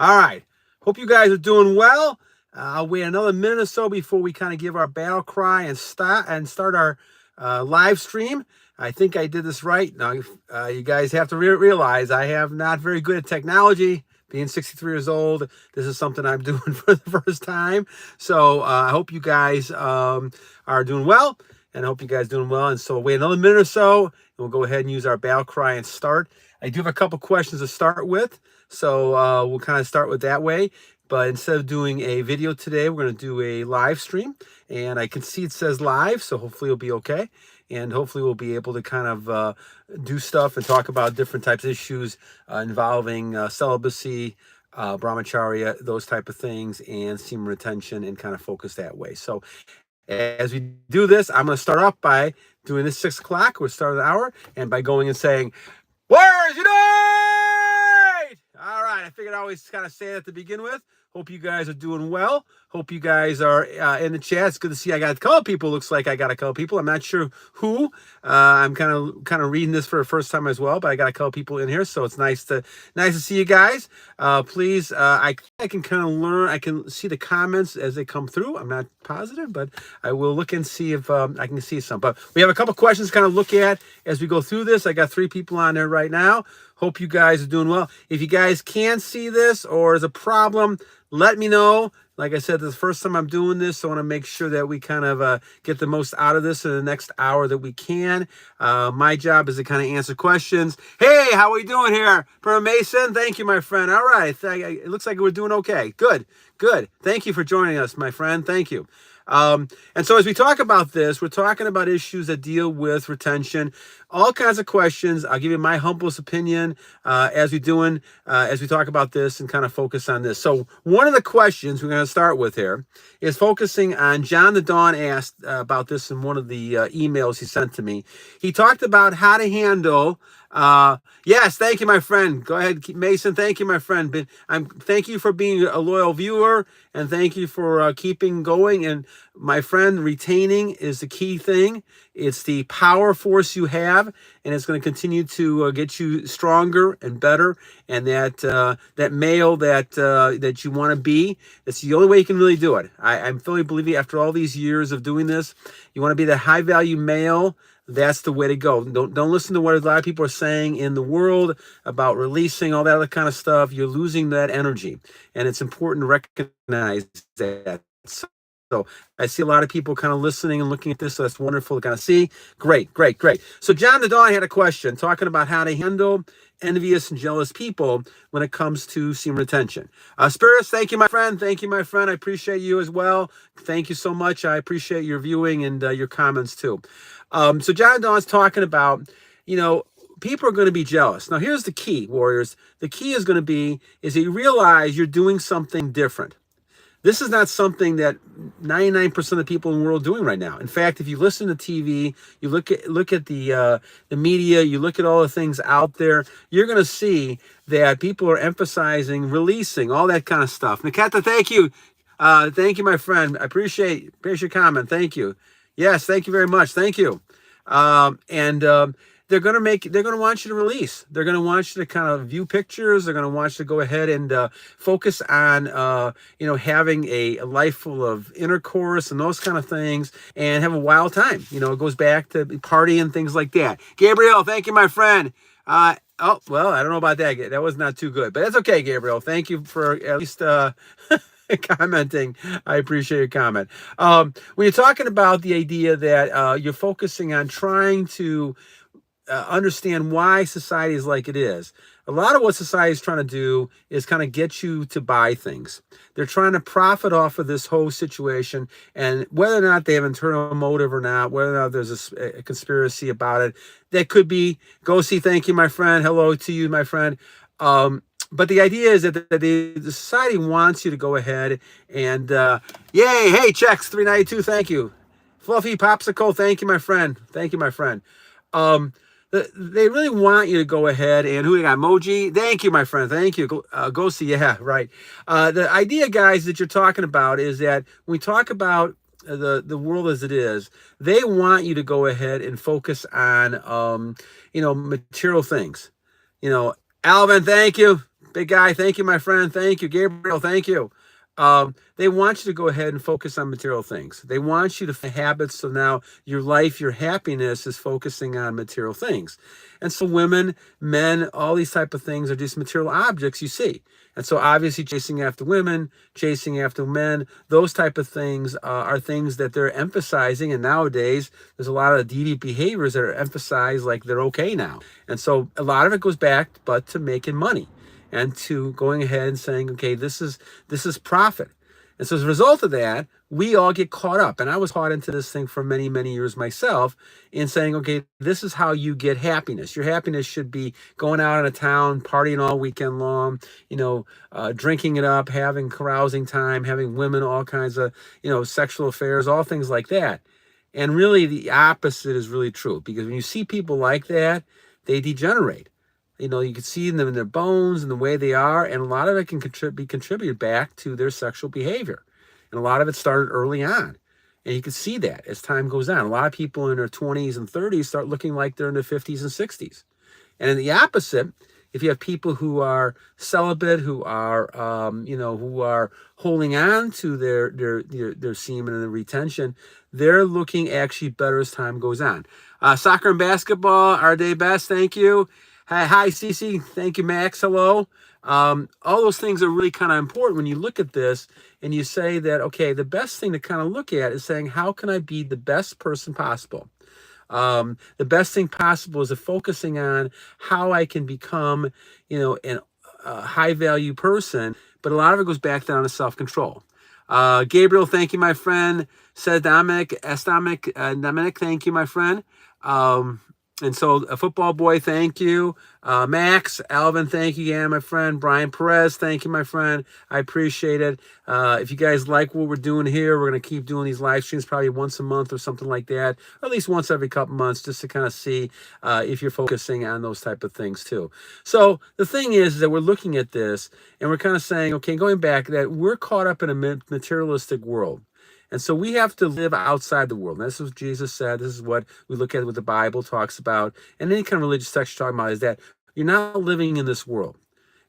All right. Hope you guys are doing well. I'll wait another minute or so before we kind of give our battle cry and start our live stream. I think I did this right. Now, you guys have to realize I have not very good at technology. Being 63 years old, this is something I'm doing for the first time. So I hope you guys are doing well, and I hope you guys are doing well. And so wait another minute or so, and we'll go ahead and use our battle cry and start. I do have a couple questions to start with, so we'll kind of start with that way. But instead of doing a video today, we're going to do a live stream. And I can see it says live, so hopefully it'll be okay. And hopefully we'll be able to kind of do stuff and talk about different types of issues involving celibacy, brahmacharya, those type of things, and semen retention, and kind of focus that way. So as we do this, I'm going to start off by doing this 6 o'clock. We'll start an hour, and by going and saying, Warriors Unite! All right, I figured I always kind of say that to begin with. Hope you guys are doing well. Hope you guys are in the chat. It's good to see I got a couple people. Looks like I got a couple people. I'm not sure who. I'm kind of reading this for the first time as well, but I got a couple people in here, so it's nice to see you guys. Please, I can kind of learn. I can see the comments as they come through. I'm not positive, but I will look and see if I can see some. But we have a couple questions to kind of look at as we go through this. I got 3 people on there right now. Hope you guys are doing well. If you guys can't see this or is a problem, let me know. Like I said, this is the first time I'm doing this, so I want to make sure that we kind of get the most out of this in the next hour that we can. My job is to kind of answer questions. Hey, how are we doing here? Per Mason, thank you, my friend. All right, it looks like we're doing okay. Good. Thank you for joining us, my friend. Thank you. And so as we talk about this, we're talking about issues that deal with retention, all kinds of questions. I'll give you my humblest opinion as we talk about this and kind of focus on this. So one of the questions we're going to start with here is focusing on John the Dawn asked about this in one of the emails he sent to me. He talked about how to handle yes, thank you, my friend. Go ahead, Mason. Thank you, my friend. Thank you for being a loyal viewer, and thank you for keeping going. And my friend, retaining is the key thing. It's the power force you have, and it's going to continue to get you stronger and better. And that male that you want to be, it's the only way you can really do it. I'm fully believing after all these years of doing this, you want to be the high value male. That's the way to go. Don't listen to what a lot of people are saying in the world about releasing all that other kind of stuff. You're losing that energy, and it's important to recognize that. So I see a lot of people kind of listening and looking at this, so that's wonderful to kind of see. Great. So John the Dawn had a question talking about how to handle envious and jealous people when it comes to semen retention. Spirits, thank you, my friend. Thank you, my friend. I appreciate you as well. Thank you so much. I appreciate your viewing and your comments too. So John Dawn's talking about, people are going to be jealous. Now, here's the key, warriors. The key is going to be is that you realize you're doing something different. This is not something that 99% of the people in the world are doing right now. In fact, if you listen to TV, you look at the media, you look at all the things out there, you're going to see that people are emphasizing releasing, all that kind of stuff. Nikita, thank you. Thank you, my friend. I appreciate your comment. Thank you. Yes, thank you very much. Thank you. They're going to want you to release. They're going to want you to kind of view pictures. They're going to want you to go ahead and focus on, having a life full of intercourse and those kind of things and have a wild time. It goes back to party and things like that. Gabriel, thank you, my friend. Oh, well, I don't know about that. That was not too good, but that's okay, Gabriel. Thank you for at least, commenting. I appreciate your comment. When you're talking about the idea that you're focusing on trying to understand why society is like it is, a lot of what society is trying to do is kind of get you to buy things. They're trying to profit off of this whole situation, and whether or not they have internal motive or not, whether or not there's a conspiracy about it, that could be. Go see. Thank you, my friend. Hello to you, my friend. But the idea is that the society wants you to go ahead and, yay, hey, Checks 392, thank you. Fluffy Popsicle, thank you, my friend. Thank you, my friend. They really want you to go ahead and, who we got, Moji? Thank you, my friend. Thank you. Go see, yeah, right. The idea, guys, that you're talking about is that when we talk about the world as it is, they want you to go ahead and focus on, material things. Alvin, thank you. Big guy, thank you, my friend. Thank you, Gabriel. Thank you. They want you to go ahead and focus on material things. They want you to habits. So now your life, your happiness is focusing on material things. And so women, men, all these type of things are just material objects you see. And so obviously chasing after women, chasing after men, those type of things are things that they're emphasizing. And nowadays, there's a lot of deviant behaviors that are emphasized like they're okay now. And so a lot of it goes back but to making money and to going ahead and saying, okay, this is profit. And so as a result of that, we all get caught up. And I was caught into this thing for many, many years myself in saying, okay, this is how you get happiness. Your happiness should be going out of town, partying all weekend long, drinking it up, having carousing time, having women, all kinds of, sexual affairs, all things like that. And really the opposite is really true, because when you see people like that, they degenerate. You can see them in their bones and the way they are, and a lot of it can be contributed back to their sexual behavior. And a lot of it started early on. And you can see that as time goes on. A lot of people in their 20s and 30s start looking like they're in their 50s and 60s. And in the opposite, if you have people who are celibate, who are, who are holding on to their semen and their retention, they're looking actually better as time goes on. Soccer and basketball, our day best, thank you. Hi, Cece. Thank you, Max. Hello. All those things are really kind of important when you look at this and you say that, okay, the best thing to kind of look at is saying, how can I be the best person possible? The best thing possible is focusing on how I can become, a high value person. But a lot of it goes back down to self-control. Gabriel, thank you, my friend. Said Dominic, thank you, my friend. And so a football boy, thank you. Max, Alvin, thank you again, my friend. Brian Perez, thank you, my friend. I appreciate it. If you guys like what we're doing here, we're going to keep doing these live streams probably once a month or something like that, or at least once every couple months, just to kind of see if you're focusing on those type of things too. So the thing is that we're looking at this and we're kind of saying, okay, going back, that we're caught up in a materialistic world. And so we have to live outside the world. And this is what Jesus said. This is what we look at what the Bible talks about. And any kind of religious text you're talking about is that you're not living in this world.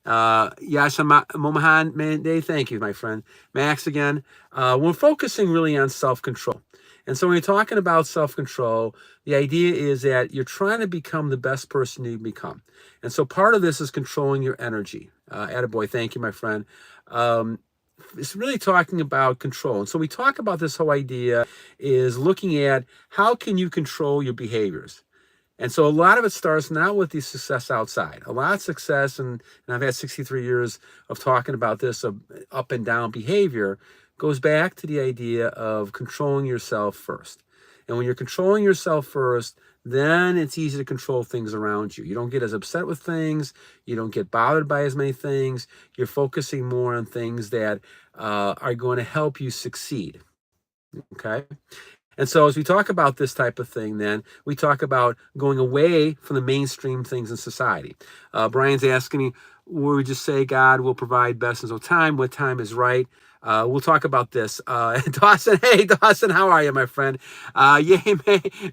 Yasha Momahan Mande, thank you, my friend. Max again. We're focusing really on self-control. And so when you're talking about self-control, the idea is that you're trying to become the best person you can become. And so part of this is controlling your energy. Attaboy, thank you, my friend. It's really talking about control. And so we talk about this whole idea is looking at how can you control your behaviors. And so a lot of it starts not with the success outside. A lot of success, and I've had 63 years of talking about this, of up and down behavior, goes back to the idea of controlling yourself first. And when you're controlling yourself first, then it's easy to control things around you. You don't get as upset with things. You don't get bothered by as many things. You're focusing more on things that are going to help you succeed. Okay? And so as we talk about this type of thing, then we talk about going away from the mainstream things in society. Brian's asking me, will we just say God will provide best in no time? What time is right? We'll talk about this. Dawson, hey, Dawson, how are you, my friend? Yay,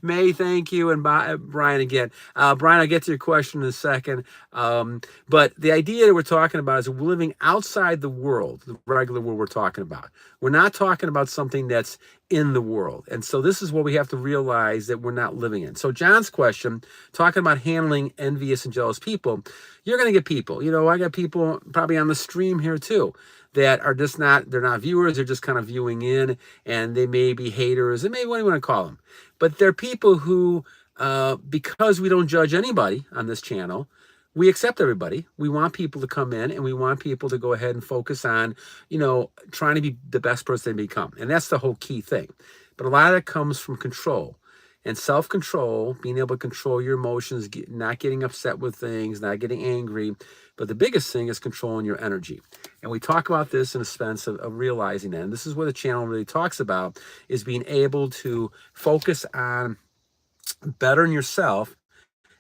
May, thank you. And Brian again. Brian, I'll get to your question in a second. But the idea that we're talking about is we're living outside the world, the regular world we're talking about. We're not talking about something that's in the world. And so this is what we have to realize that we're not living in. So John's question, talking about handling envious and jealous people, you're going to get people. I got people probably on the stream here too that are just they're not viewers, they're just kind of viewing in, and they may be haters, and maybe what do you want to call them. But they're people who, because we don't judge anybody on this channel, we accept everybody. We want people to come in, and we want people to go ahead and focus on, trying to be the best person they become. And that's the whole key thing. But a lot of it comes from control. And self-control, being able to control your emotions, not getting upset with things, not getting angry. But the biggest thing is controlling your energy. And we talk about this in a sense of realizing that. And this is what the channel really talks about, is being able to focus on bettering yourself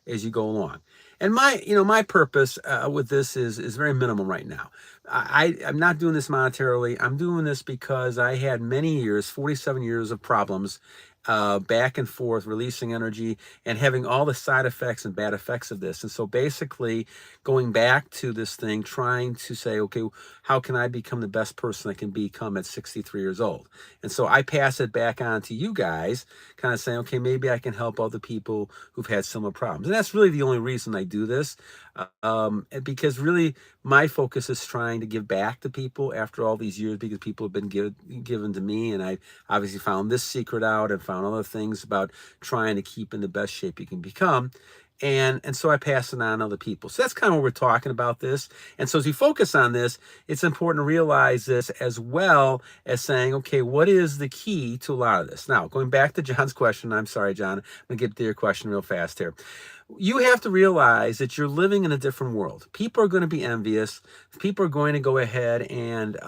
as you go along. And my purpose with this is very minimal right now. I'm not doing this monetarily. I'm doing this because I had many years, 47 years of problems, back and forth, releasing energy and having all the side effects and bad effects of this. And so basically going back to this thing, trying to say, okay, how can I become the best person I can become at 63 years old? And so I pass it back on to you guys, kind of saying, okay, maybe I can help other people who've had similar problems. And that's really the only reason I do this. Because really my focus is trying to give back to people after all these years, because people have been given to me, and I obviously found this secret out and found other things about trying to keep in the best shape you can become. And so I pass it on to other people. So that's kind of what we're talking about this. And so as we focus on this, it's important to realize this, as well as saying, okay, what is the key to a lot of this? Now, going back to John's question, I'm sorry, John, I'm going to get to your question real fast here. You have to realize that you're living in a different world. People are going to be envious. People are going to go ahead and,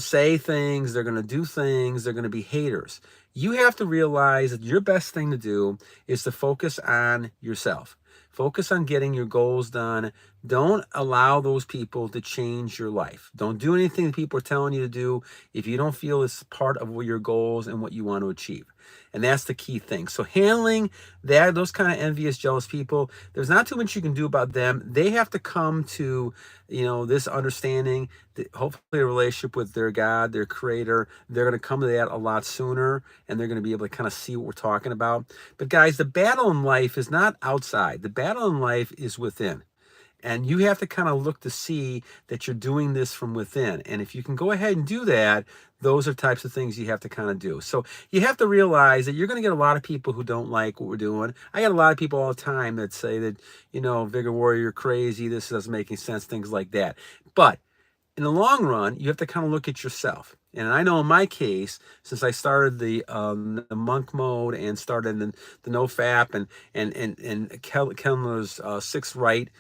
say things. They're going to do things. They're going to be haters. You have to realize that your best thing to do is to focus on yourself. Focus on getting your goals done. Don't allow those people to change your life. Don't do anything that people are telling you to do if you don't feel it's part of your goals and what you want to achieve. And that's the key thing. So handling those kind of envious, jealous people, there's not too much you can do about them. They have to come to, this understanding, that hopefully a relationship with their God, their creator. They're going to come to that a lot sooner, and they're going to be able to kind of see what we're talking about. But guys, the battle in life is not outside. The battle in life is within. And you have to kind of look to see that you're doing this from within. And if you can go ahead and do that, those are types of things you have to kind of do. So you have to realize that you're going to get a lot of people who don't like what we're doing. I get a lot of people all the time that say that, Vigor Warrior, you're crazy, this doesn't make any sense, things like that. But in the long run, you have to kind of look at yourself. And I know in my case, since I started the monk mode and started the no-fap and Kellner's sixth rite,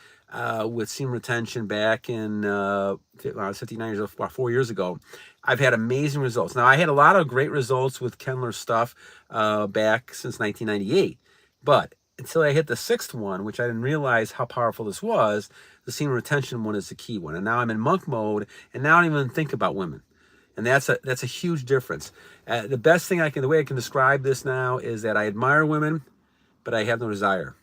with semen retention back in when I was 59 years old, about 4 years ago, I've had amazing results. Now, I had a lot of great results with Kendler's stuff back since 1998, but until I hit the sixth one, which I didn't realize how powerful this was, the semen retention one is the key one. And now I'm in monk mode, and now I don't even think about women. And that's a huge difference. The best thing the way I can describe this now is that I admire women, but I have no desire.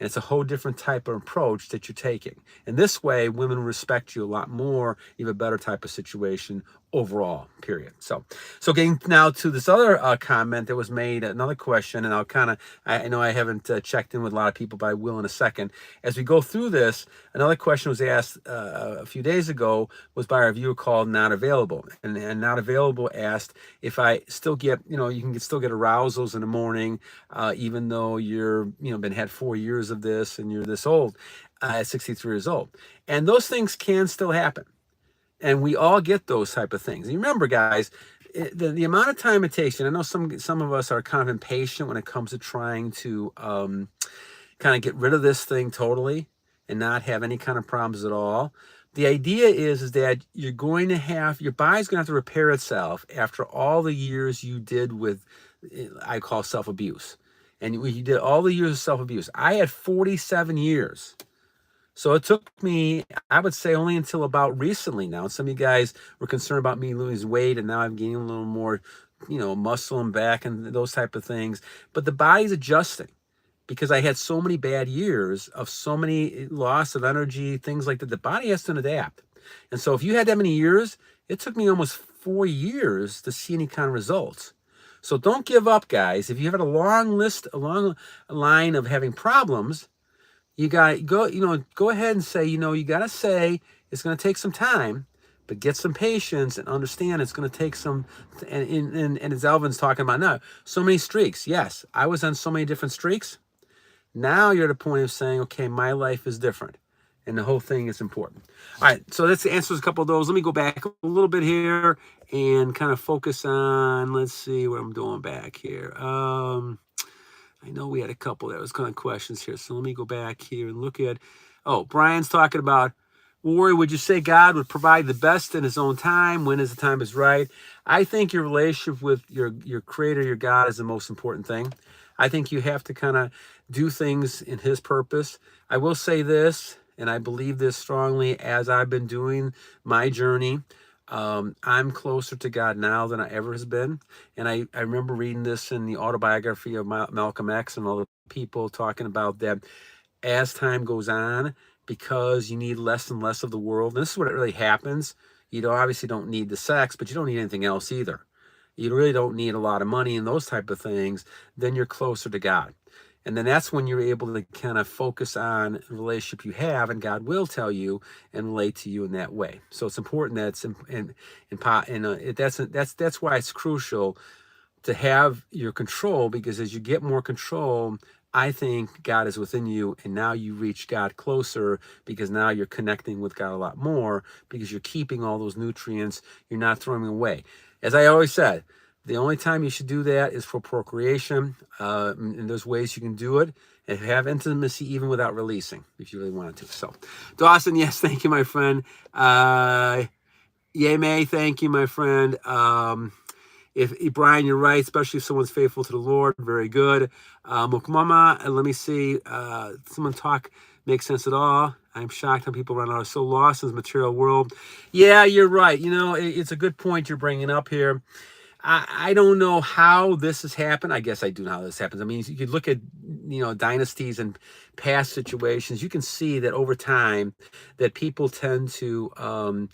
And it's a whole different type of approach that you're taking. And this way, women respect you a lot more. You have a better type of situation overall, period. So getting now to this other comment that was made, another question, and I know I haven't checked in with a lot of people, but I will in a second. As we go through this, another question was asked a few days ago, was by a viewer called Not Available. And Not Available asked if I still get, you can still get arousals in the morning, even though you're, had 4 years of this and you're this old, at 63 years old. And those things can still happen. And we all get those type of things. And remember, guys, the amount of time it takes, and I know some of us are kind of impatient when it comes to trying to kind of get rid of this thing totally and not have any kind of problems at all. The idea is that you're going to have, your body's going to have to repair itself after all the years you did with, I call self-abuse. And you did all the years of self-abuse. I had 47 years. So it took me, I would say, only until about recently now. Some of you guys were concerned about me losing weight, and now I'm gaining a little more, muscle and back and those type of things. But the body's adjusting because I had so many bad years of so many loss of energy, things like that. The body has to adapt. And so if you had that many years, it took me almost 4 years to see any kind of results. So don't give up, guys. If you have a long line of having problems, you got to go ahead and say, you got to say it's going to take some time, but get some patience and understand it's going to take some, and as Alvin's talking about now, so many streaks. Yes, I was on so many different streaks. Now you're at a point of saying, okay, my life is different. And the whole thing is important. All right, so that answers a couple of those. Let me go back a little bit here and kind of focus on, let's see what I'm doing back here. I know we had a couple that was kind of questions here. So let me go back here and look at, Brian's talking about, Warrior, would you say God would provide the best in his own time when the time is right? I think your relationship with your creator, your God, is the most important thing. I think you have to kind of do things in his purpose. I will say this, and I believe this strongly as I've been doing my journey. I'm closer to God now than I ever has been. And I remember reading this in the autobiography of Malcolm X and all the people talking about that as time goes on, because you need less and less of the world. And this is what it really happens. You don't obviously don't need the sex, but you don't need anything else either. You really don't need a lot of money and those type of things. Then you're closer to God. And then that's when you're able to kind of focus on the relationship you have, and God will tell you and relate to you in that way. So it's important that it's that's why it's crucial to have your control, because as you get more control, I think God is within you, and now you reach God closer because now you're connecting with God a lot more because you're keeping all those nutrients. You're not throwing them away. As I always said, the only time you should do that is for procreation, and there's ways you can do it and have intimacy even without releasing if you really wanted to. So, Dawson, yes, thank you, my friend. Yay, May, thank you, my friend. If Brian, you're right, especially if someone's faithful to the Lord. Very good. Mukmama, let me see. Someone talk makes sense at all. I'm shocked how people right now are so lost in this material world. Yeah, you're right. You know, it's a good point you're bringing up here. I don't know how this has happened. I guess I do know how this happens. I mean, you could look at, dynasties and past situations. You can see that over time that people tend to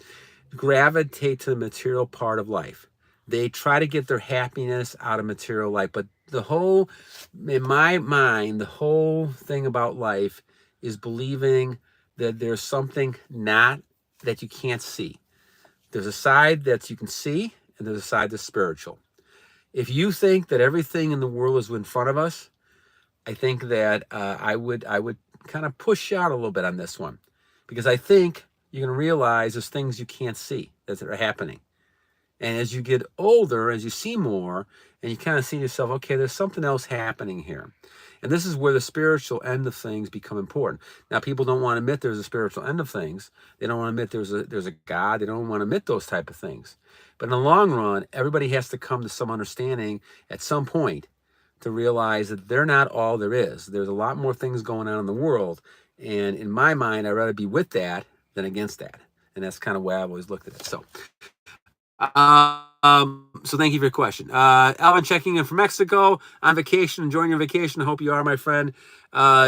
gravitate to the material part of life. They try to get their happiness out of material life. But in my mind, the whole thing about life is believing that there's something not that you can't see. There's a side that you can see, and there's a side that's spiritual. If you think that everything in the world is in front of us, I think that I would kind of push out a little bit on this one, because I think you're going to realize there's things you can't see that are happening. And as you get older, as you see more, and you kind of see yourself, okay, there's something else happening here. And this is where the spiritual end of things become important. Now, people don't want to admit there's a spiritual end of things. They don't want to admit there's a God. They don't want to admit those type of things. But in the long run, everybody has to come to some understanding at some point to realize that they're not all there is. There's a lot more things going on in the world. And in my mind, I'd rather be with that than against that. And that's kind of why I've always looked at it. So thank you for your question. Alvin checking in from Mexico on vacation, enjoying your vacation. I hope you are, my friend.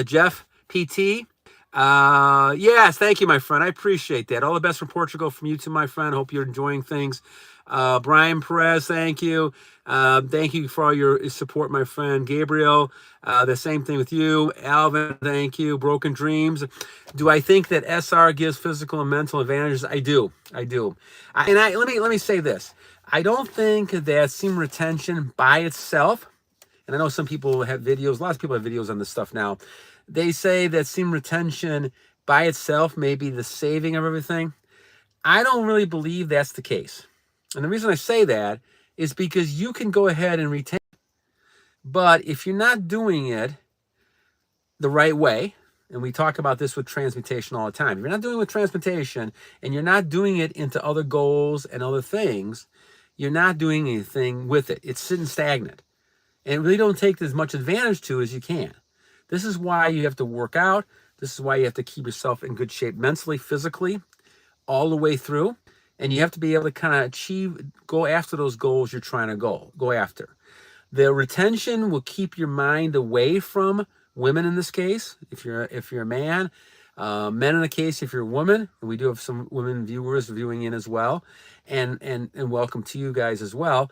Jeff PT. Yes, thank you, my friend. I appreciate that. All the best from Portugal from you too, my friend. Hope you're enjoying things. Brian Perez, thank you. Thank you for all your support, my friend. Gabriel, the same thing with you. Alvin, thank you. Broken Dreams. Do I think that SR gives physical and mental advantages? I do. Let me say this. I don't think that semen retention by itself, and I know some people have videos, lots of people have videos on this stuff now. They say that semen retention by itself may be the saving of everything. I don't really believe that's the case. And the reason I say that is because you can go ahead and retain, but if you're not doing it the right way, and we talk about this with transmutation all the time, if you're not doing it with transmutation and you're not doing it into other goals and other things, you're not doing anything with it. It's sitting stagnant. And it really don't take as much advantage to as you can. This is why you have to work out. This is why you have to keep yourself in good shape mentally, physically, all the way through. And you have to be able to kind of go after those goals you're trying to go after. The retention will keep your mind away from women in this case, if you're a man. Men in the case, if you're a woman, and we do have some women viewers viewing in as well, and welcome to you guys as well.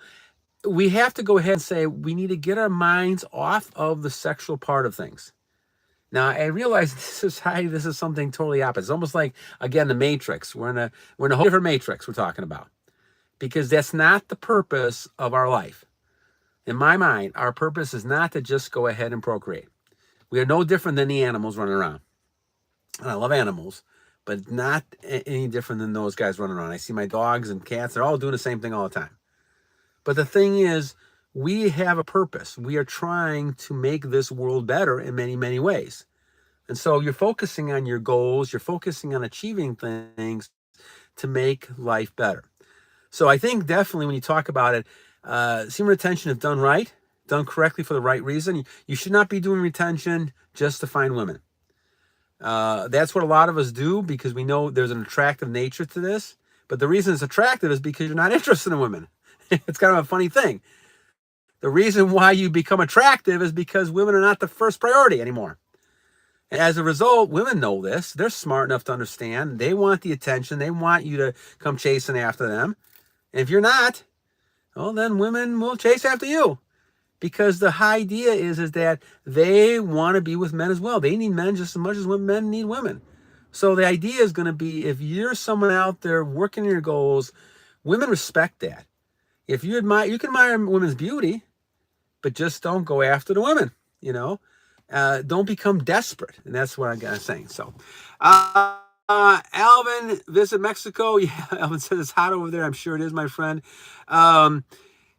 We have to go ahead and say we need to get our minds off of the sexual part of things. Now, I realize this is something totally opposite. It's almost like, again, the Matrix. We're in a whole different Matrix we're talking about, because that's not the purpose of our life. In my mind, our purpose is not to just go ahead and procreate. We are no different than the animals running around. And I love animals, but not any different than those guys running around. I see my dogs and cats, they're all doing the same thing all the time. But the thing is, we have a purpose. We are trying to make this world better in many, many ways. And so you're focusing on your goals, you're focusing on achieving things to make life better. So I think definitely when you talk about it, semen retention, if done right, done correctly for the right reason, you should not be doing retention just to find women. That's what a lot of us do because we know there's an attractive nature to this. But the reason it's attractive is because you're not interested in women. It's kind of a funny thing. The reason why you become attractive is because women are not the first priority anymore. And as a result, women know this. They're smart enough to understand. They want the attention. They want you to come chasing after them. And if you're not, well, then women will chase after you. Because the idea is that they want to be with men as well. They need men just as much as men need women. So the idea is going to be, if you're someone out there working your goals, women respect that. If you admire, you can admire women's beauty, but just don't go after the women, you know. Don't become desperate. And that's what I'm saying. So, Alvin, visit Mexico. Yeah, Alvin says it's hot over there. I'm sure it is, my friend.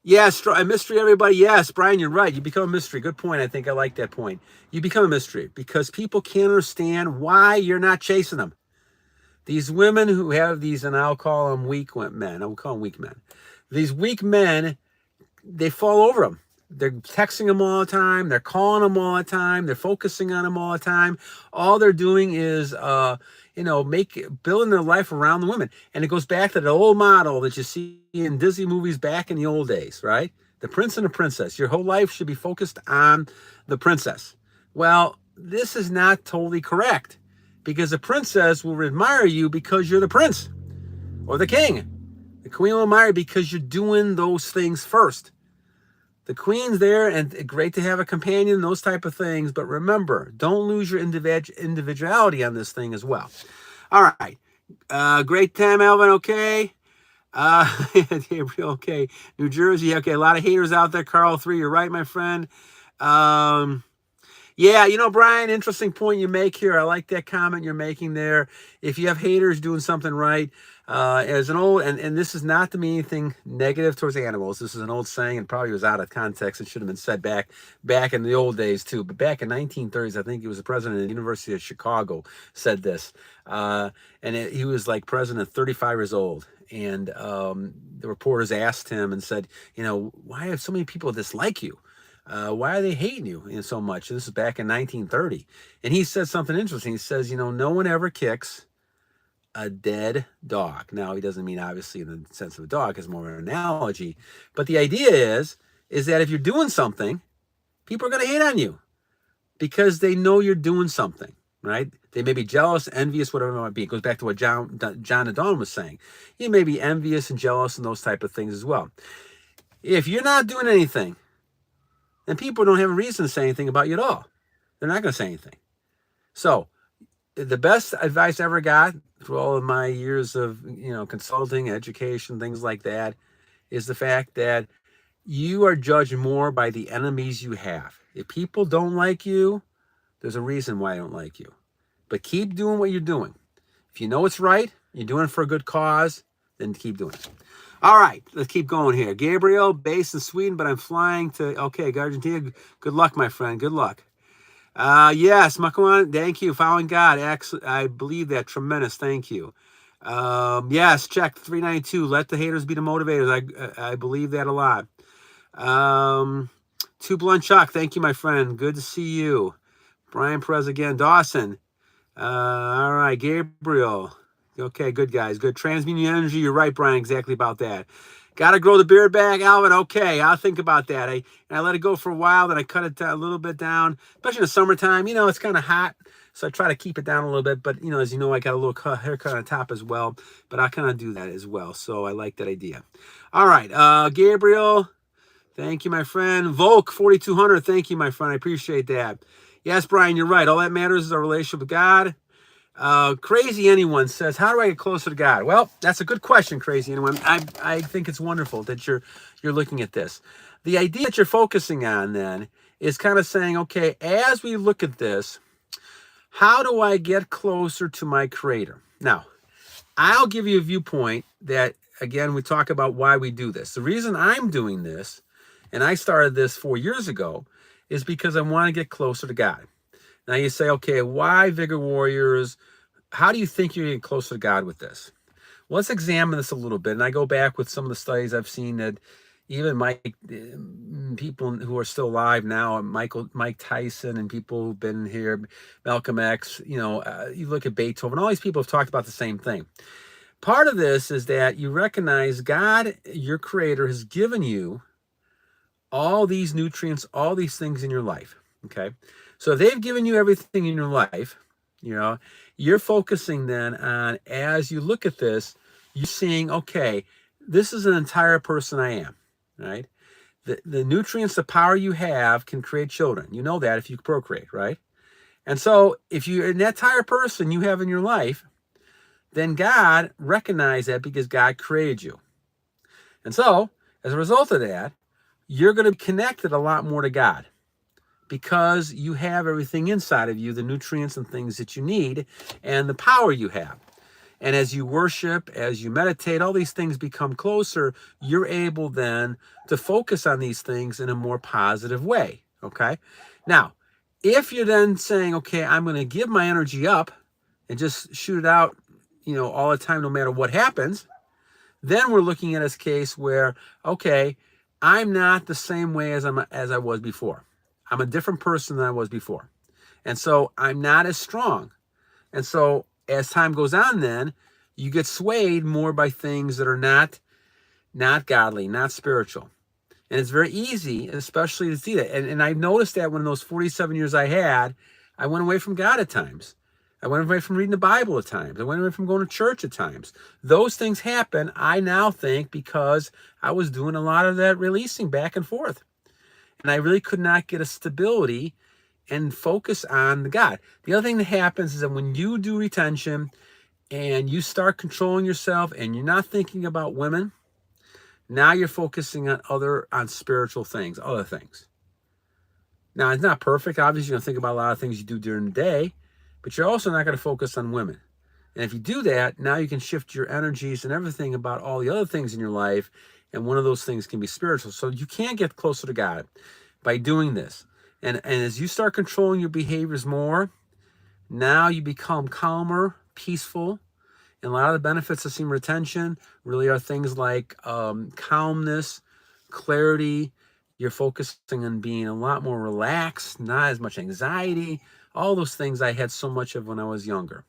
Yes, a mystery, everybody. Yes, Brian, you're right. You become a mystery. Good point. I think I like that point. You become a mystery because people can't understand why you're not chasing them. These women who have these, and I'll call them weak men. I will call them weak men. These weak men, they fall over them. They're texting them all the time. They're calling them all the time. They're focusing on them all the time. All they're doing is, building their life around the women. And it goes back to the old model that you see in Disney movies back in the old days, right? The prince and the princess. Your whole life should be focused on the princess. Well, this is not totally correct because the princess will admire you because you're the prince or the king. The queen will admire you because you're doing those things first. The queen's there, and great to have a companion, those type of things. But remember, don't lose your individuality on this thing as well. All right. Great time, Alvin. Okay. Gabriel, okay. New Jersey. Okay. A lot of haters out there. Carl 3, you're right, my friend. Yeah, Brian, interesting point you make here. I like that comment you're making there. If you have haters doing something right, as an old, and this is not to mean anything negative towards animals. This is an old saying and probably was out of context. It should have been said back in the old days too. But back in 1930s, I think he was the president of the University of Chicago said this. He was like president 35 years old. And the reporters asked him and said, why have so many people dislike you? Why are they hating you so much? This is back in 1930. And he said something interesting. He says, no one ever kicks a dead dog. Now, he doesn't mean obviously in the sense of a dog, it's more of an analogy. But the idea is that if you're doing something, people are going to hate on you because they know you're doing something, right? They may be jealous, envious, whatever it might be. It goes back to what John and Dawn was saying. You may be envious and jealous and those type of things as well. If you're not doing anything, then people don't have a reason to say anything about you at all. They're not going to say anything. So the best advice I ever got through all of my years of, consulting, education, things like that, is the fact that you are judged more by the enemies you have. If people don't like you, there's a reason why they don't like you. But keep doing what you're doing. If you know it's right, you're doing it for a good cause, then keep doing it. All right, let's keep going here. Gabriel, based in Sweden, but I'm flying to, Argentina. Good luck, my friend. Good luck. Yes, Makawan, thank you. Following God, I believe that. Tremendous. Thank you. Yes, check 392. Let the haters be the motivators. I believe that a lot. Too Blunt Chuck, thank you, my friend. Good to see you. Brian Perez again. Dawson. All right, Gabriel. Okay, good guys. Good. Transmutation energy. You're right, Brian, exactly about that. Got to grow the beard back, Alvin. Okay, I'll think about that. I let it go for a while, then I cut it a little bit down, especially in the summertime. It's kind of hot, so I try to keep it down a little bit. But, as you know, I got a little haircut on top as well. But I kind of do that as well, so I like that idea. All right, Gabriel, thank you, my friend. Volk, 4200, thank you, my friend. I appreciate that. Yes, Brian, you're right. All that matters is our relationship with God. Crazy Anyone says, how do I get closer to God? Well, that's a good question, Crazy Anyone. I think it's wonderful that you're looking at this. The idea that you're focusing on then is kind of saying, okay, as we look at this, how do I get closer to my Creator? Now, I'll give you a viewpoint that, again, we talk about why we do this. The reason I'm doing this, and I started this 4 years ago, is because I want to get closer to God. Now you say, okay, why Vigor Warriors? How do you think you're getting closer to God with this? Well, let's examine this a little bit. And I go back with some of the studies I've seen that even people who are still alive now, Mike Tyson and people who've been here, Malcolm X, you look at Beethoven, all these people have talked about the same thing. part of this is that you recognize God, your creator, has given you all these nutrients, all these things in your life. Okay. So if they've given you everything in your life, you're focusing then on, as you look at this, you're seeing, okay, this is an entire person I am, right? The nutrients, the power you have can create children. You know that if you procreate, right? And so if you're an entire person you have in your life, then God recognized that because God created you. And so as a result of that, you're going to be connected a lot more to God because you have everything inside of you, the nutrients and things that you need and the power you have. And as you worship, as you meditate, all these things become closer. You're able then to focus on these things in a more positive way. Okay. Now, if you're then saying, okay, I'm going to give my energy up and just shoot it out, all the time, no matter what happens, then we're looking at this case where, okay, I'm not the same way as I was before. I'm a different person than I was before. And so I'm not as strong. And so as time goes on, then you get swayed more by things that are not godly, not spiritual. And it's very easy, especially to see that. And I noticed that when those 47 years I had, I went away from God at times. I went away from reading the Bible at times. I went away from going to church at times. Those things happen, I now think, because I was doing a lot of that releasing back and forth. And I really could not get a stability and focus on the God. The other thing that happens is that when you do retention and you start controlling yourself and you're not thinking about women, now you're focusing on spiritual things, other things. Now, it's not perfect. Obviously, you're going to think about a lot of things you do during the day, but you're also not going to focus on women. And if you do that, now you can shift your energies and everything about all the other things in your life. And one of those things can be spiritual. So you can get closer to God by doing this. And as you start controlling your behaviors more, now you become calmer, peaceful. And a lot of the benefits of semen retention really are things like calmness, clarity. You're focusing on being a lot more relaxed, not as much anxiety. All those things I had so much of when I was younger.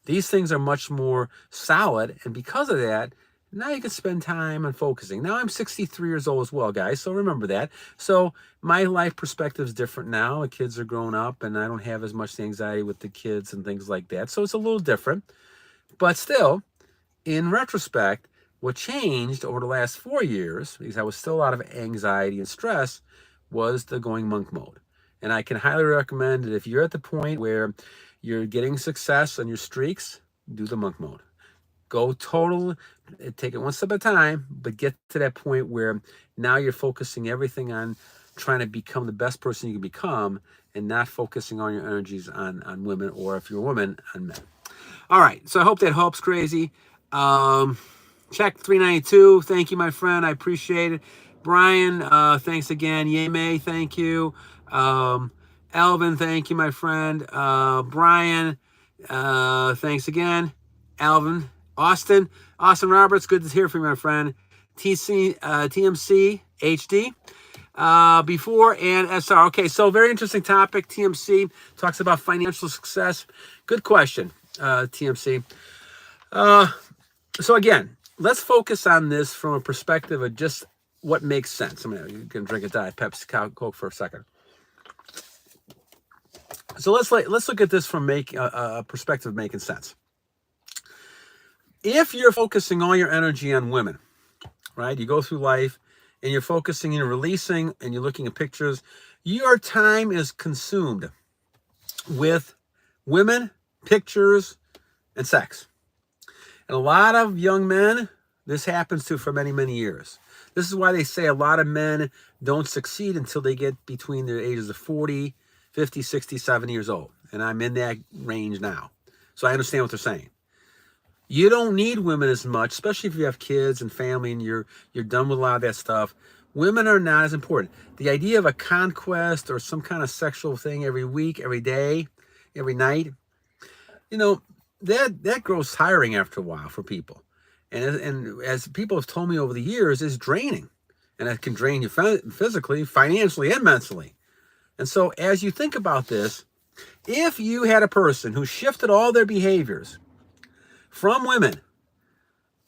These things are much more solid. And because of that, now you can spend time on focusing. Now I'm 63 years old as well, guys. So remember that. So my life perspective is different now. The kids are grown up and I don't have as much anxiety with the kids and things like that. So it's a little different. But still, in retrospect, what changed over the last 4 years, because I was still a lot of anxiety and stress, was the going monk mode. And I can highly recommend that if you're at the point where you're getting success on your streaks, do the monk mode. Go total, take it one step at a time, but get to that point where now you're focusing everything on trying to become the best person you can become and not focusing on your energies on women, or if you're a woman, on men. All right, so I hope that helps, Crazy. Check 392. Thank you, my friend. I appreciate it. Brian, thanks again. Yeme, thank you. Alvin, thank you, my friend. Brian, thanks again. Alvin. Austin Roberts, good to hear from you, my friend. TMC HD. Before and SR. Okay, so very interesting topic. TMC talks about financial success. Good question, TMC. So again, let's focus on this from a perspective of just what makes sense. I'm going to drink a Diet Pepsi Coke for a second. So let's look at this from a perspective of making sense. If you're focusing all your energy on women, right? You go through life and you're focusing and you're releasing and you're looking at pictures, your time is consumed with women, pictures, and sex. And a lot of young men, this happens to for many, many years. This is why they say a lot of men don't succeed until they get between their ages of 40, 50, 60, 70 years old. And I'm in that range now. So I understand what they're saying. You don't need women as much, especially if you have kids and family and you're done with a lot of that stuff. Women are not as important. The idea of a conquest or some kind of sexual thing every week, every day, every night, that grows tiring after a while for people. And as people have told me over the years, it's draining. And it can drain you physically, financially, and mentally. And so as you think about this, if you had a person who shifted all their behaviors from women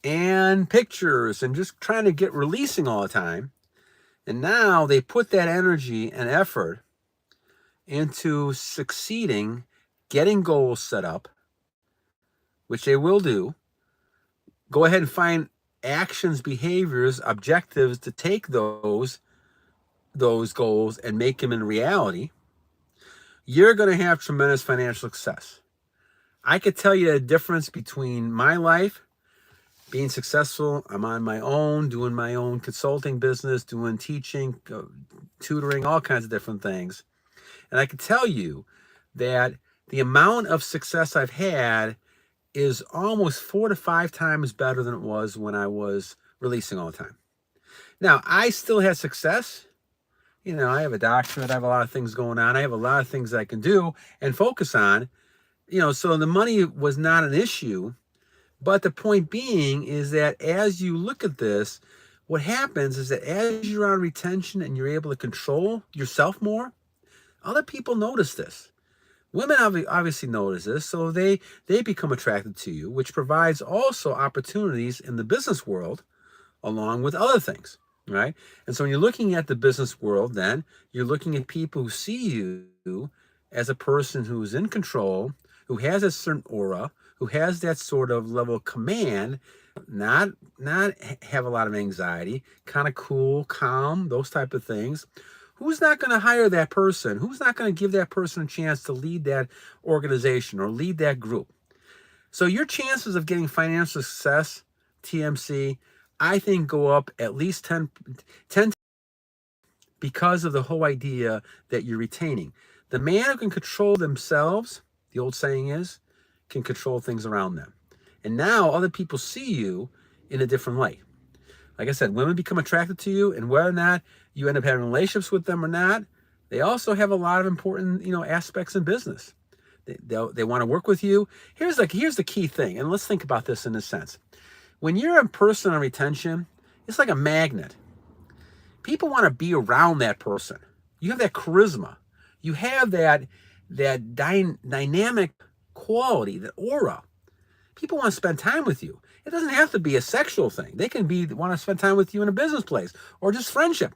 and pictures and just trying to get releasing all the time. And now they put that energy and effort into succeeding, getting goals set up, which they will do. Go ahead and find actions, behaviors, objectives to take those goals and make them in reality. You're going to have tremendous financial success. I could tell you the difference between my life being successful. I'm on my own, doing my own consulting business, doing teaching, tutoring, all kinds of different things. And I can tell you that the amount of success I've had is almost 4 to 5 times better than it was when I was releasing all the time. Now, I still had success. You know, I have a doctorate. I have a lot of things going on. I have a lot of things I can do and focus on. You know, so the money was not an issue. But the point being is that as you look at this, what happens is that as you're on retention and you're able to control yourself more, other people notice this. Women obviously notice this, so they become attracted to you, which provides also opportunities in the business world along with other things, right? And so when you're looking at the business world, then you're looking at people who see you as a person who's in control, who has a certain aura, who has that sort of level of command, not have a lot of anxiety, kind of cool, calm, those type of things. Who's not going to hire that person? Who's not going to give that person a chance to lead that organization or lead that group? So your chances of getting financial success, TMC, I think go up at least 10 because of the whole idea that you're retaining. The man who can control themselves, the old saying is, can control things around them. And now other people see you in a different light. Like I said, women become attracted to you, and whether or not you end up having relationships with them or not, they also have a lot of important, aspects in business. They want to work with you. Here's the key thing, and let's think about this in this sense. When you're a person on retention, it's like a magnet. People want to be around that person. You have that charisma. You have that dynamic quality, that aura. People want to spend time with you. It doesn't have to be a sexual thing. They can want to spend time with you in a business place or just friendship.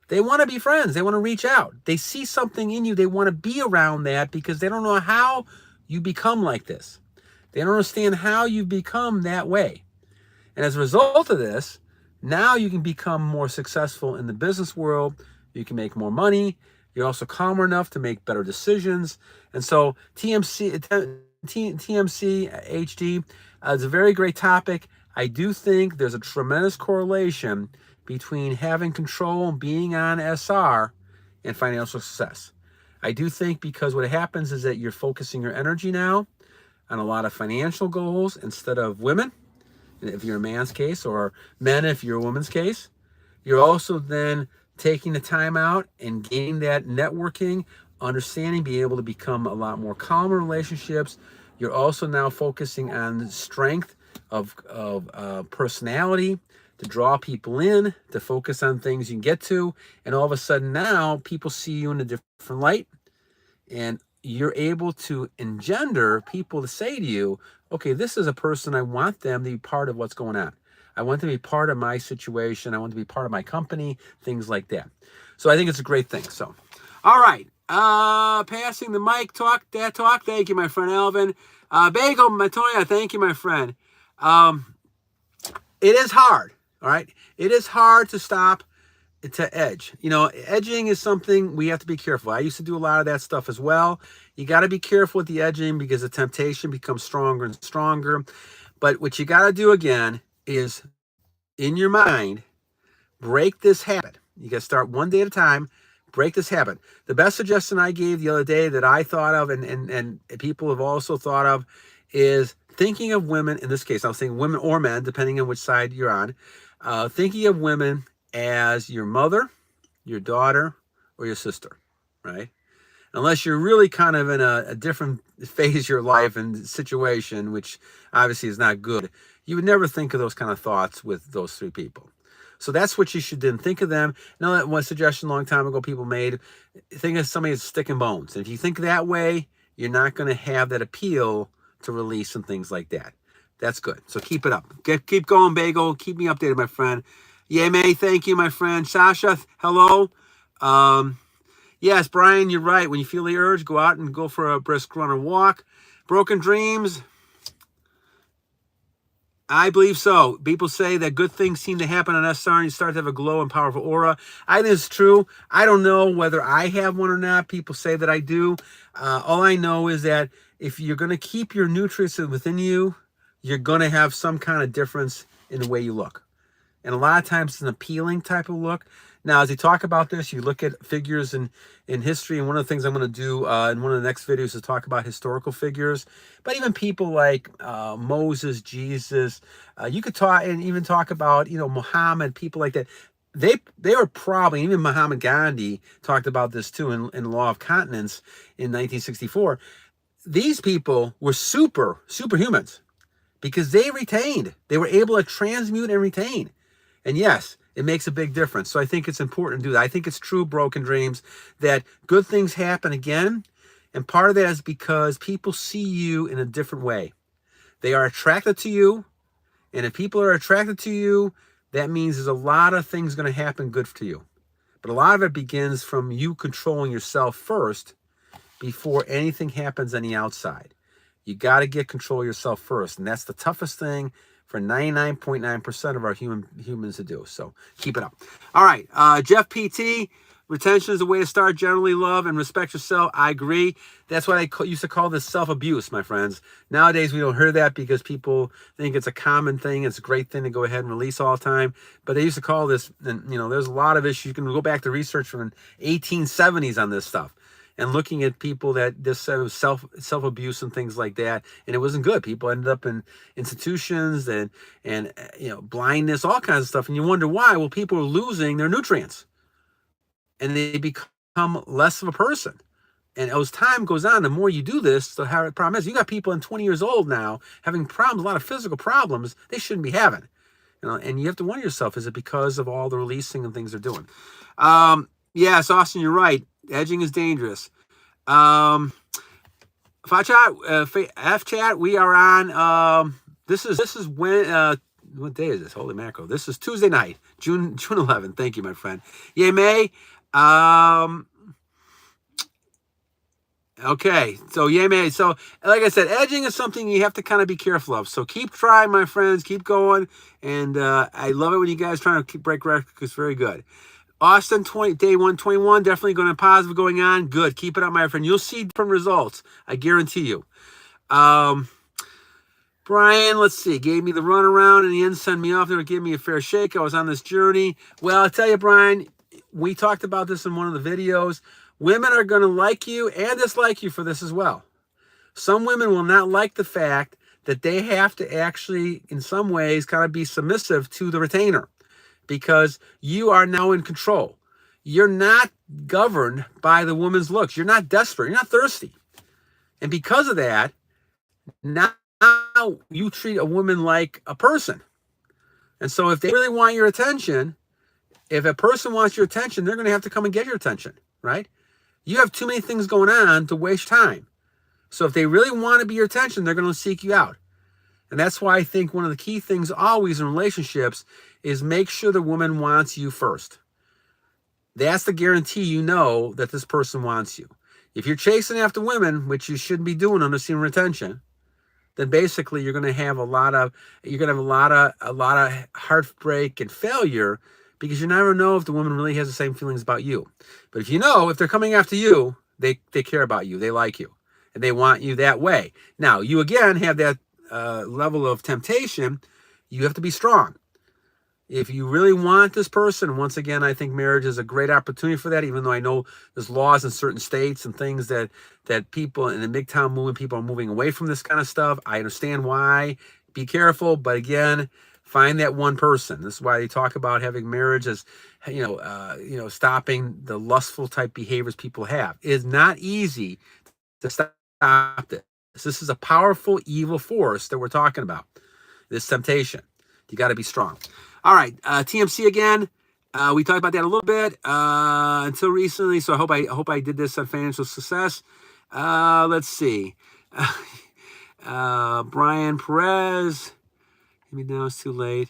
They want to be friends. They want to reach out. They see something in you. They want to be around that because they don't know how you become like this. They don't understand how you become that way. And as a result of this, now you can become more successful in the business world. You can make more money. You're also calmer enough to make better decisions. And so TMC HD is a very great topic. I do think there's a tremendous correlation between having control and being on SR and financial success. I do think because what happens is that you're focusing your energy now on a lot of financial goals instead of women, if you're a man's case, or men if you're a woman's case. You're also then taking the time out and gaining that networking, understanding, being able to become a lot more calmer relationships. You're also now focusing on the strength of personality to draw people in, to focus on things you can get to. And all of a sudden now people see you in a different light, and you're able to engender people to say to you, okay, this is a person, I want them to be part of what's going on. I want them to be part of my situation. I want to be part of my company, things like that. So I think it's a great thing. So, all right. Passing the mic, talk. Thank you, my friend Alvin. Bagel Matoya, thank you, my friend. It is hard. All right. It is hard to stop, to edge. Edging is something we have to be careful. I used to do a lot of that stuff as well. You got to be careful with the edging because the temptation becomes stronger and stronger. But what you got to do again is, in your mind, break this habit. You got to start one day at a time. Break this habit. The best suggestion I gave the other day that I thought of and people have also thought of is thinking of women, in this case, I was thinking women or men, depending on which side you're on, thinking of women as your mother, your daughter, or your sister, right? Unless you're really kind of in a different phase of your life and situation, which obviously is not good, you would never think of those kind of thoughts with those three people. So that's what you should then think of them. Now, that one suggestion a long time ago people made, think of somebody as stick and bones. And if you think that way, you're not going to have that appeal to release and things like that. That's good. So keep it up. Keep going, Bagel. Keep me updated, my friend. Yay, May. Thank you, my friend. Sasha, hello. Yes, Brian, you're right. When you feel the urge, go out and go for a brisk run or walk. Broken dreams. I believe so. People say that good things seem to happen on SR and you start to have a glow and powerful aura. I think it's true. I don't know whether I have one or not. People say that I do. All I know is that if you're going to keep your nutrients within you, you're going to have some kind of difference in the way you look. And a lot of times it's an appealing type of look. Now, as they talk about this, you look at figures in history, and one of the things I'm going to do in one of the next videos is talk about historical figures. But even people like Moses, Jesus, you could talk and even talk about, Muhammad, people like that. They were probably, even Muhammad Gandhi talked about this too in Law of Continence in 1964. These people were superhumans because they retained. They were able to transmute and retain. And yes, it makes a big difference. So I think it's important to do that. I think it's true, broken dreams, that good things happen again. And part of that is because people see you in a different way. They are attracted to you. And if people are attracted to you, that means there's a lot of things going to happen good to you. But a lot of it begins from you controlling yourself first before anything happens on the outside. You got to get control of yourself first. And that's the toughest thing for 99.9% of our humans to do. So keep it up. All right. Jeff PT, retention is the way to start. Generally love and respect yourself. I agree. That's what I used to call this self-abuse, my friends. Nowadays, we don't hear that because people think it's a common thing. It's a great thing to go ahead and release all the time. But they used to call this, and there's a lot of issues. You can go back to research from the 1870s on this stuff. And looking at people that this self-abuse and things like that, and it wasn't good. People ended up in institutions and blindness, all kinds of stuff. And you wonder why. Well, people are losing their nutrients, and they become less of a person. And as time goes on, the more you do this, the higher the problem is. You got people in 20 years old now having problems, a lot of physical problems they shouldn't be having. And you have to wonder yourself, is it because of all the releasing and things they're doing? Yes, Austin, you're right. Edging is dangerous. F chat, we are on. This is when. What day is this? Holy mackerel! This is Tuesday night, June 11th. Thank you, my friend. Yay, May. Okay, so yay, May. So, like I said, edging is something you have to kind of be careful of. So keep trying, my friends. Keep going, and I love it when you guys trying to break records. It's very good. Austin, day 121, definitely going to positive going on. Good. Keep it up, my friend. You'll see different results. I guarantee you. Brian, let's see. Gave me the runaround and the end sent me off there. Give me a fair shake. I was on this journey. Well, I'll tell you, Brian, we talked about this in one of the videos. Women are going to like you and dislike you for this as well. Some women will not like the fact that they have to actually, in some ways, kind of be submissive to the retainer. Because you are now in control. You're not governed by the woman's looks. You're not desperate. You're not thirsty. And because of that, now you treat a woman like a person. And so if they really want your attention, if a person wants your attention, they're going to have to come and get your attention, right? You have too many things going on to waste time. So if they really want to be your attention, they're going to seek you out. And that's why I think one of the key things always in relationships is make sure the woman wants you first. That's the guarantee that this person wants you. If you're chasing after women, which you shouldn't be doing under semen retention, then basically you're going to have a lot of heartbreak and failure because you never know if the woman really has the same feelings about you. But if they're coming after you, they care about you, they like you, and they want you that way. Now, you again have that level of temptation. You have to be strong. If you really want this person, once again, I think marriage is a great opportunity for that, even though I know there's laws in certain states and things that people in the MGTOW movement, people are moving away from this kind of stuff. I understand why. Be careful. But again, find that one person. This is why they talk about having marriage as, stopping the lustful type behaviors people have. It is not easy to stop this. This is a powerful, evil force that we're talking about. This temptation. You got to be strong. All right, TMC again. We talked about that a little bit until recently. So I hope I did this on financial success. Let's see. Brian Perez. Maybe now it's too late.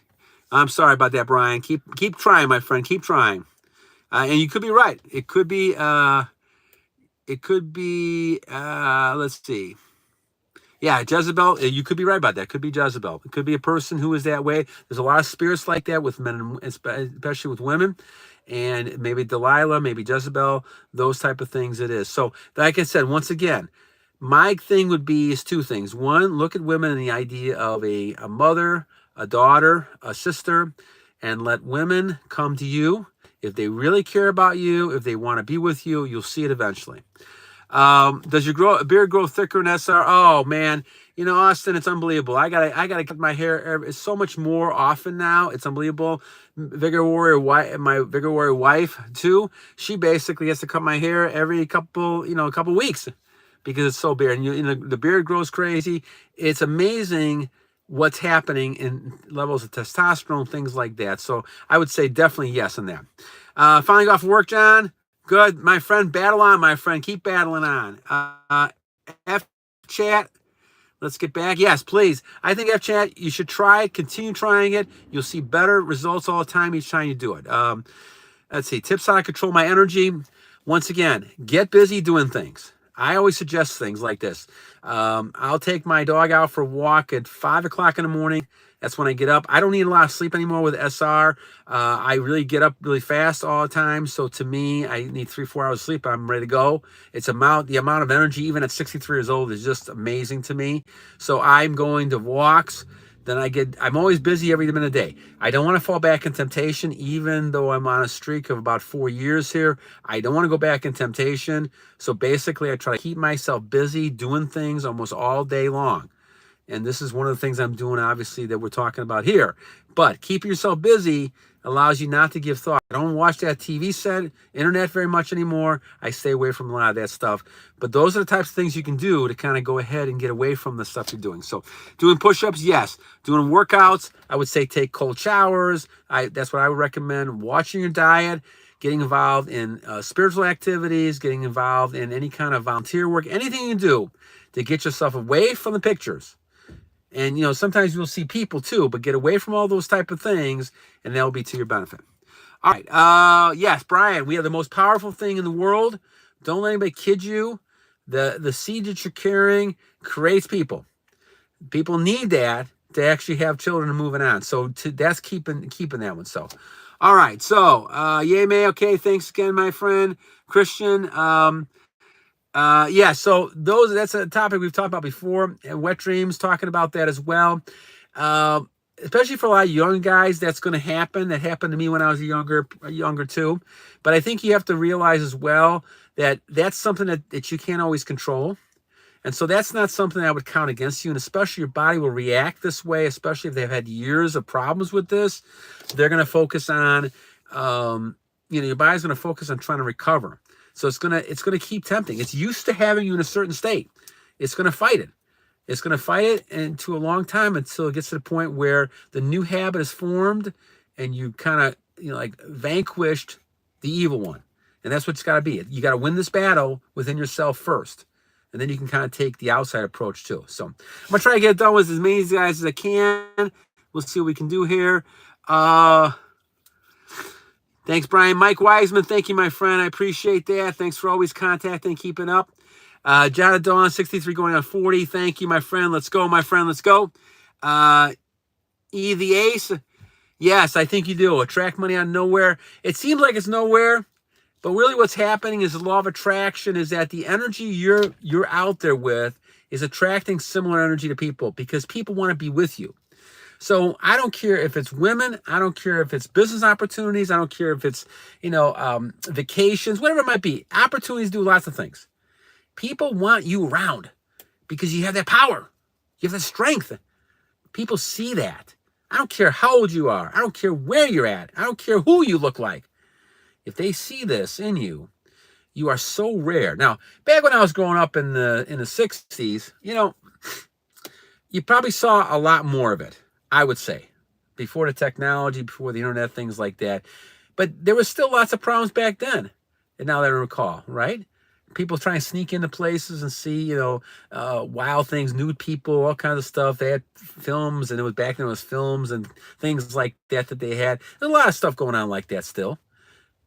I'm sorry about that, Brian. Keep trying, my friend. Keep trying. And you could be right. It could be. Let's see. Yeah, Jezebel. You could be right about that. It could be Jezebel. It could be a person who is that way. There's a lot of spirits like that with men, especially with women. And maybe Delilah, maybe Jezebel, those type of things it is. So, like I said, once again, my thing would be is two things. One, look at women and the idea of a mother, a daughter, a sister, and let women come to you. If they really care about you, if they want to be with you, you'll see it eventually. Does your beard grow thicker in SR? Oh man, you know, Austin, it's unbelievable. I gotta cut my hair. It's so much more often now. It's unbelievable. Vigor Warrior wife, my Vigor Warrior wife too. She basically has to cut my hair every couple weeks because it's so bare. And the beard grows crazy. It's amazing what's happening in levels of testosterone, things like that. So I would say definitely yes on that. Finally got off work, John. Good, my friend. Battle on, my friend. Keep battling on. F chat. Let's get back. Yes, please. I think F chat. You should try it. Continue trying it. You'll see better results all the time each time you do it. Let's see. Tips how to control my energy. Once again, get busy doing things. I always suggest things like this. I'll take my dog out for a walk at 5 o'clock in the morning. That's when I get up. I don't need a lot of sleep anymore with SR. I really get up really fast all the time. So to me, I need 3-4 hours of sleep. I'm ready to go. The amount of energy, even at 63 years old, is just amazing to me. So I'm going to walks. Then I'm always busy every minute of the day. I don't want to fall back in temptation, even though I'm on a streak of about 4 years here. I don't want to go back in temptation. So basically, I try to keep myself busy doing things almost all day long. And this is one of the things I'm doing, obviously, that we're talking about here. But keeping yourself busy allows you not to give thought. I don't watch that TV set, internet very much anymore. I stay away from a lot of that stuff. But those are the types of things you can do to kind of go ahead and get away from the stuff you're doing. So doing push-ups, yes. Doing workouts, I would say take cold showers. That's what I would recommend. Watching your diet, getting involved in spiritual activities, getting involved in any kind of volunteer work, anything you can do to get yourself away from the pictures. And, you know, sometimes you'll see people too, but get away from all those type of things, and that'll be to your benefit. All right. Yes, Brian, we have the most powerful thing in the world. Don't let anybody kid you. The seed that you're carrying creates people. People need that to actually have children and moving on. So that's keeping that one. So, all right. So, yay, May. Okay. Thanks again, my friend Christian. Yeah, so that's a topic we've talked about before, and wet dreams, talking about that as well. Especially for a lot of young guys, that's going to happen. That happened to me when I was younger too. But I think you have to realize as well that that's something that you can't always control. And so that's not something I would count against you. And especially your body will react this way, especially if they've had years of problems with this. They're going to focus on, your body's going to focus on trying to recover. So it's gonna keep tempting. It's used to having you in a certain state. It's gonna fight it. It's gonna fight it into a long time until it gets to the point where the new habit is formed and you kind of like vanquished the evil one. And that's what it's got to be. You got to win this battle within yourself first, and then you can kind of take the outside approach too. So I'm gonna try to get it done with as many guys as I can. We'll see what we can do here. Thanks, Brian. Mike Wiseman, thank you, my friend. I appreciate that. Thanks for always contacting, keeping up. John Dawn, 63 going on 40. Thank you, my friend. Let's go, my friend. Let's go. E the Ace. Yes, I think you do. Attract money out of nowhere. It seems like it's nowhere, but really what's happening is the law of attraction is that the energy you're out there with is attracting similar energy to people because people want to be with you. So I don't care if it's women. I don't care if it's business opportunities. I don't care if it's, vacations, whatever it might be. Opportunities do lots of things. People want you around because you have that power. You have that strength. People see that. I don't care how old you are. I don't care where you're at. I don't care who you look like. If they see this in you, you are so rare. Now, back when I was growing up in the 60s, you probably saw a lot more of it. I would say, before the technology, before the internet, things like that. But there was still lots of problems back then, and now that I recall, right? People trying to sneak into places and see, wild things, nude people, all kinds of stuff. They had films, and it was back then it was films and things like that they had. There's a lot of stuff going on like that still.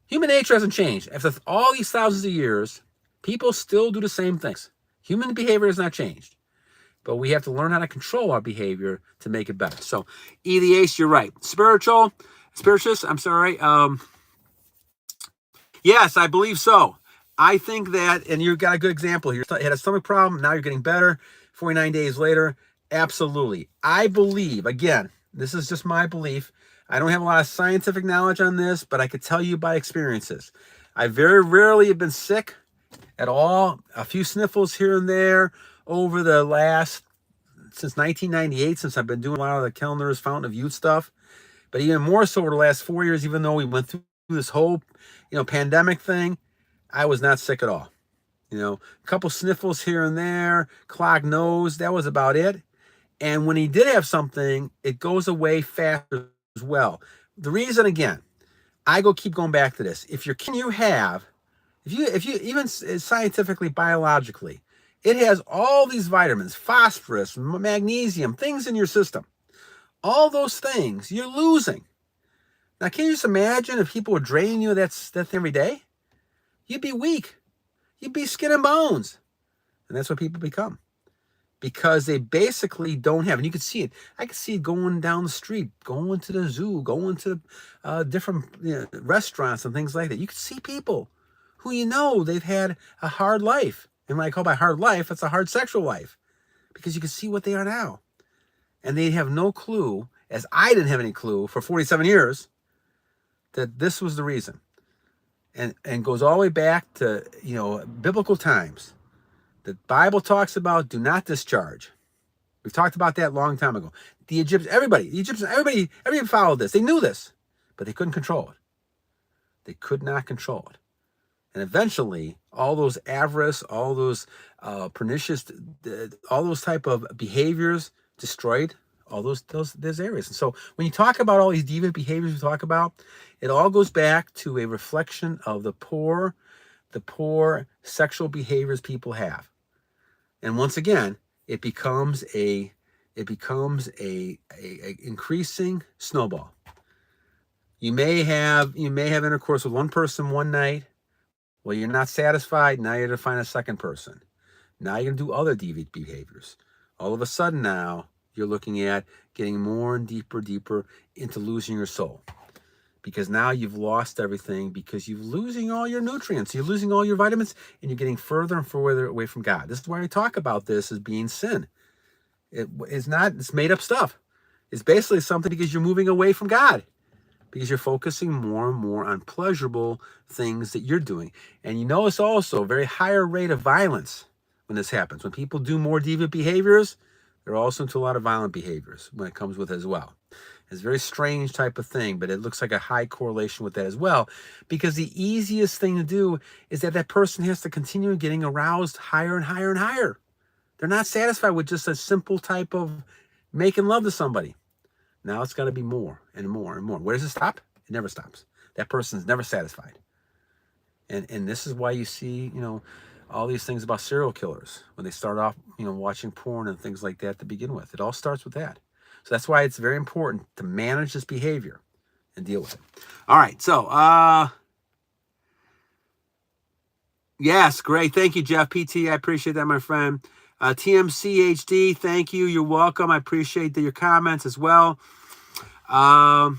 Human nature hasn't changed. After all these thousands of years, people still do the same things. Human behavior has not changed. But we have to learn how to control our behavior to make it better. So, E the Ace, you're right. Spirituous, I'm sorry. Yes, I believe so. I think that, and you've got a good example here. You had a stomach problem, now you're getting better. 49 days later, absolutely. I believe, again, this is just my belief. I don't have a lot of scientific knowledge on this, but I could tell you by experiences. I very rarely have been sick at all. A few sniffles here and there over the since 1998, since I've been doing a lot of the Kellner's Fountain of Youth stuff. But even more so over the last 4 years, even though we went through this whole, pandemic thing, I was not sick at all. A couple sniffles here and there, clogged nose, that was about it. And when he did have something, it goes away faster as well. The reason, again, keep going back to this. If you even scientifically, biologically, it has all these vitamins, phosphorus, magnesium, things in your system. All those things you're losing. Now, can you just imagine if people were draining you of that thing every day? You'd be weak. You'd be skin and bones. And that's what people become. Because they basically don't have, and you can see it. I can see it going down the street, going to the zoo, going to different restaurants and things like that. You can see people who they've had a hard life. And what I call by hard life, it's a hard sexual life. Because you can see what they are now. And they have no clue, as I didn't have any clue for 47 years, that this was the reason. And goes all the way back to, biblical times. The Bible talks about do not discharge. We've talked about that a long time ago. The Egyptians, everybody followed this. They knew this, but they couldn't control it. They could not control it. And eventually, all those avarice, all those pernicious, all those type of behaviors destroyed all those areas. And so when you talk about all these deviant behaviors we talk about, it all goes back to a reflection of the poor sexual behaviors people have. And once again, it becomes a increasing snowball. You may have intercourse with one person one night. Well, you're not satisfied. Now you're going to find a second person. Now you're going to do other deviant behaviors. All of a sudden now, you're looking at getting more and deeper into losing your soul. Because now you've lost everything because you're losing all your nutrients. You're losing all your vitamins, and you're getting further and further away from God. This is why we talk about this as being sin. It's made up stuff. It's basically something because you're moving away from God. Because you're focusing more and more on pleasurable things that you're doing. And you notice also a very higher rate of violence when this happens. When people do more deviant behaviors, they're also into a lot of violent behaviors when it comes with it as well. It's a very strange type of thing, but it looks like a high correlation with that as well. Because the easiest thing to do is that person has to continue getting aroused higher and higher and higher. They're not satisfied with just a simple type of making love to somebody. Now it's got to be more and more and more. Where does it stop? It never stops. That person's never satisfied. And this is why you see, all these things about serial killers when they start off, watching porn and things like that to begin with. It all starts with that. So that's why it's very important to manage this behavior and deal with it. All right. So, yes, great. Thank you, Jeff PT. I appreciate that, my friend. TMCHD, thank you. You're welcome. I appreciate your comments as well. Chun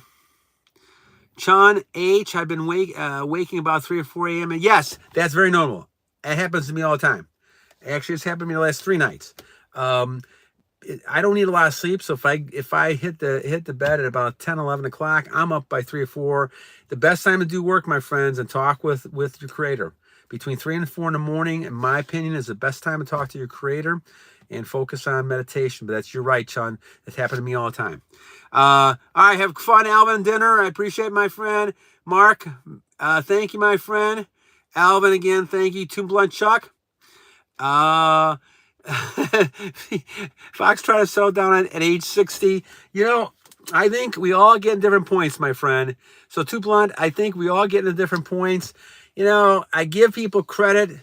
H, I've been waking about 3 or 4 a.m. And yes, that's very normal. It happens to me all the time. Actually, it's happened to me the last 3 nights. I don't need a lot of sleep, so if I hit the bed at about 10, 11 o'clock, I'm up by 3 or 4. The best time to do work, my friends, and talk with your creator. Between 3 and 4 in the morning, in my opinion, is the best time to talk to your creator and focus on meditation. But you're right, Chun. It's happened to me all the time. All right, have fun, Alvin, dinner. I appreciate it, my friend. Mark, thank you, my friend. Alvin, again, thank you. Too Blunt Chuck. Fox tried to settle down at age 60. I think we all get in different points, my friend. So Too Blunt, I think we all get into different points. I give people credit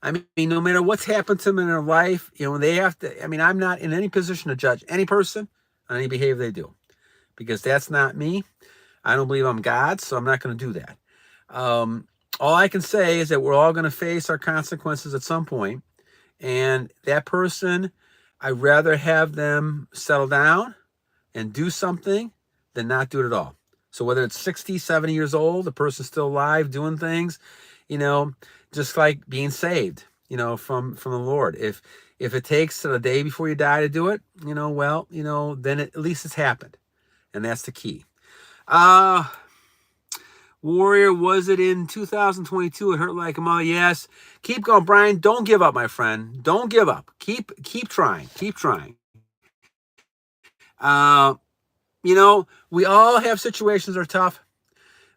I mean, no matter what's happened to them in their life, they have to, I mean, I'm not in any position to judge any person on any behavior they do, because that's not me. I don't believe I'm God, so I'm not going to do that. All I can say is that we're all going to face our consequences at some point, and that person, I'd rather have them settle down and do something than not do it at all. So whether it's 60, 70 years old, the person's still alive doing things, just like being saved, from the Lord. If it takes to the day before you die to do it, then at least it's happened. And that's the key. Warrior, was it in 2022? It hurt like a mother. Yes. Keep going, Brian. Don't give up, my friend. Don't give up. Keep trying. Keep trying. We all have situations that are tough,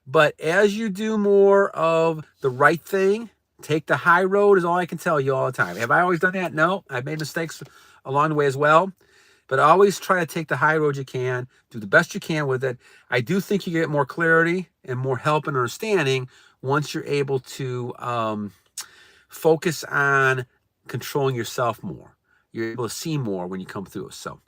but as you do more of the right thing, take the high road is all I can tell you all the time. Have I always done that? No, I've made mistakes along the way as well, but always try to take the high road you can, do the best you can with it. I do think you get more clarity and more help and understanding once you're able to focus on controlling yourself more. You're able to see more when you come through. So,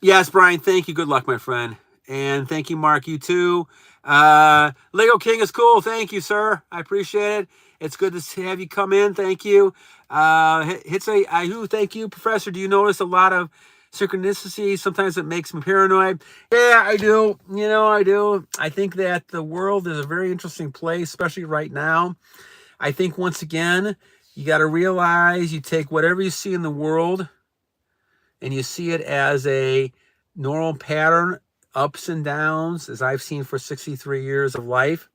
yes, Brian, thank you. Good luck, my friend. And thank you, Mark, you too. Lego King is cool. Thank you, sir. I appreciate it. It's good to have you come in. Thank you. Thank you, Professor. Do you notice a lot of synchronicity? Sometimes it makes me paranoid. Yeah, I do. I do. I think that the world is a very interesting place, especially right now. I think, once again, you got to realize you take whatever you see in the world and you see it as a normal pattern, ups and downs, as I've seen for 63 years of life.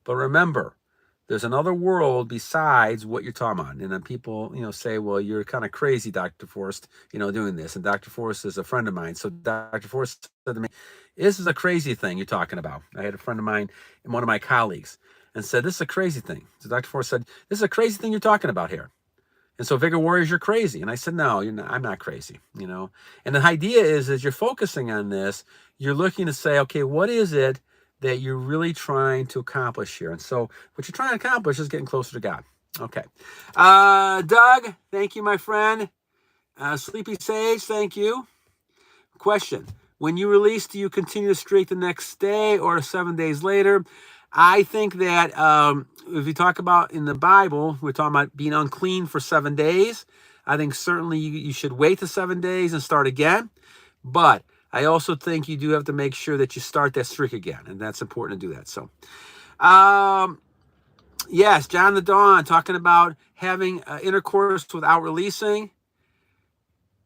But remember, there's another world besides what you're talking about. And then people, say, well, you're kind of crazy, Dr. Forrest, doing this. And Dr. Forrest is a friend of mine. So Dr. Forrest said to me, this is a crazy thing you're talking about. I had a friend of mine and one of my colleagues and said, this is a crazy thing. So Dr. Forrest said, this is a crazy thing you're talking about here. And so, Vigor Warriors, you're crazy. And I said, no, I'm not crazy, And the idea is, as you're focusing on this, you're looking to say, okay, what is it that you're really trying to accomplish here? And so what you're trying to accomplish is getting closer to God. Okay. Doug, thank you, my friend. Sleepy Sage, thank you. Question. When you release, do you continue to streak the next day or 7 days later? I think that if you talk about in the Bible, we're talking about being unclean for 7 days. I think certainly you should wait the 7 days and start again. But I also think you do have to make sure that you start that streak again. And that's important to do that. So, yes, John the Dawn talking about having intercourse without releasing.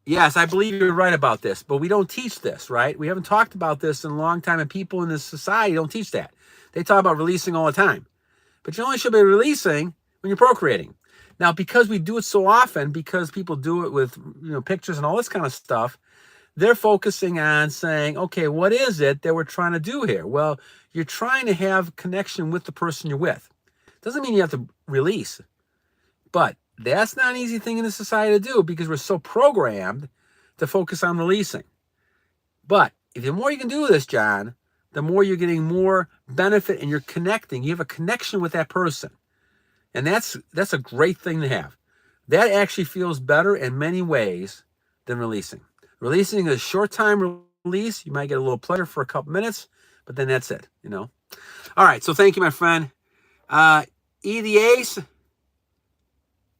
Yes, I believe you're right about this. But we don't teach this, right? We haven't talked about this in a long time. And people in this society don't teach that. They talk about releasing all the time. But you only should be releasing when you're procreating. Now, because we do it so often, because people do it with pictures and all this kind of stuff, they're focusing on saying, okay, what is it that we're trying to do here? Well, you're trying to have connection with the person you're with. Doesn't mean you have to release. But that's not an easy thing in this society to do because we're so programmed to focus on releasing. But if the more you can do this, John, the more you're getting more benefit and you're connecting. You have a connection with that person. And that's a great thing to have. That actually feels better in many ways than releasing. Releasing is a short time release. You might get a little pleasure for a couple minutes, but then that's it, All right, so thank you, my friend. E the Ace,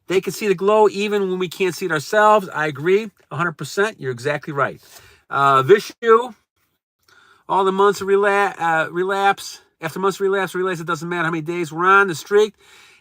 they can see the glow even when we can't see it ourselves. I agree, 100%. You're exactly right. Vishu, all the months of relapse. After months of relapse, realize it doesn't matter how many days we're on the streak,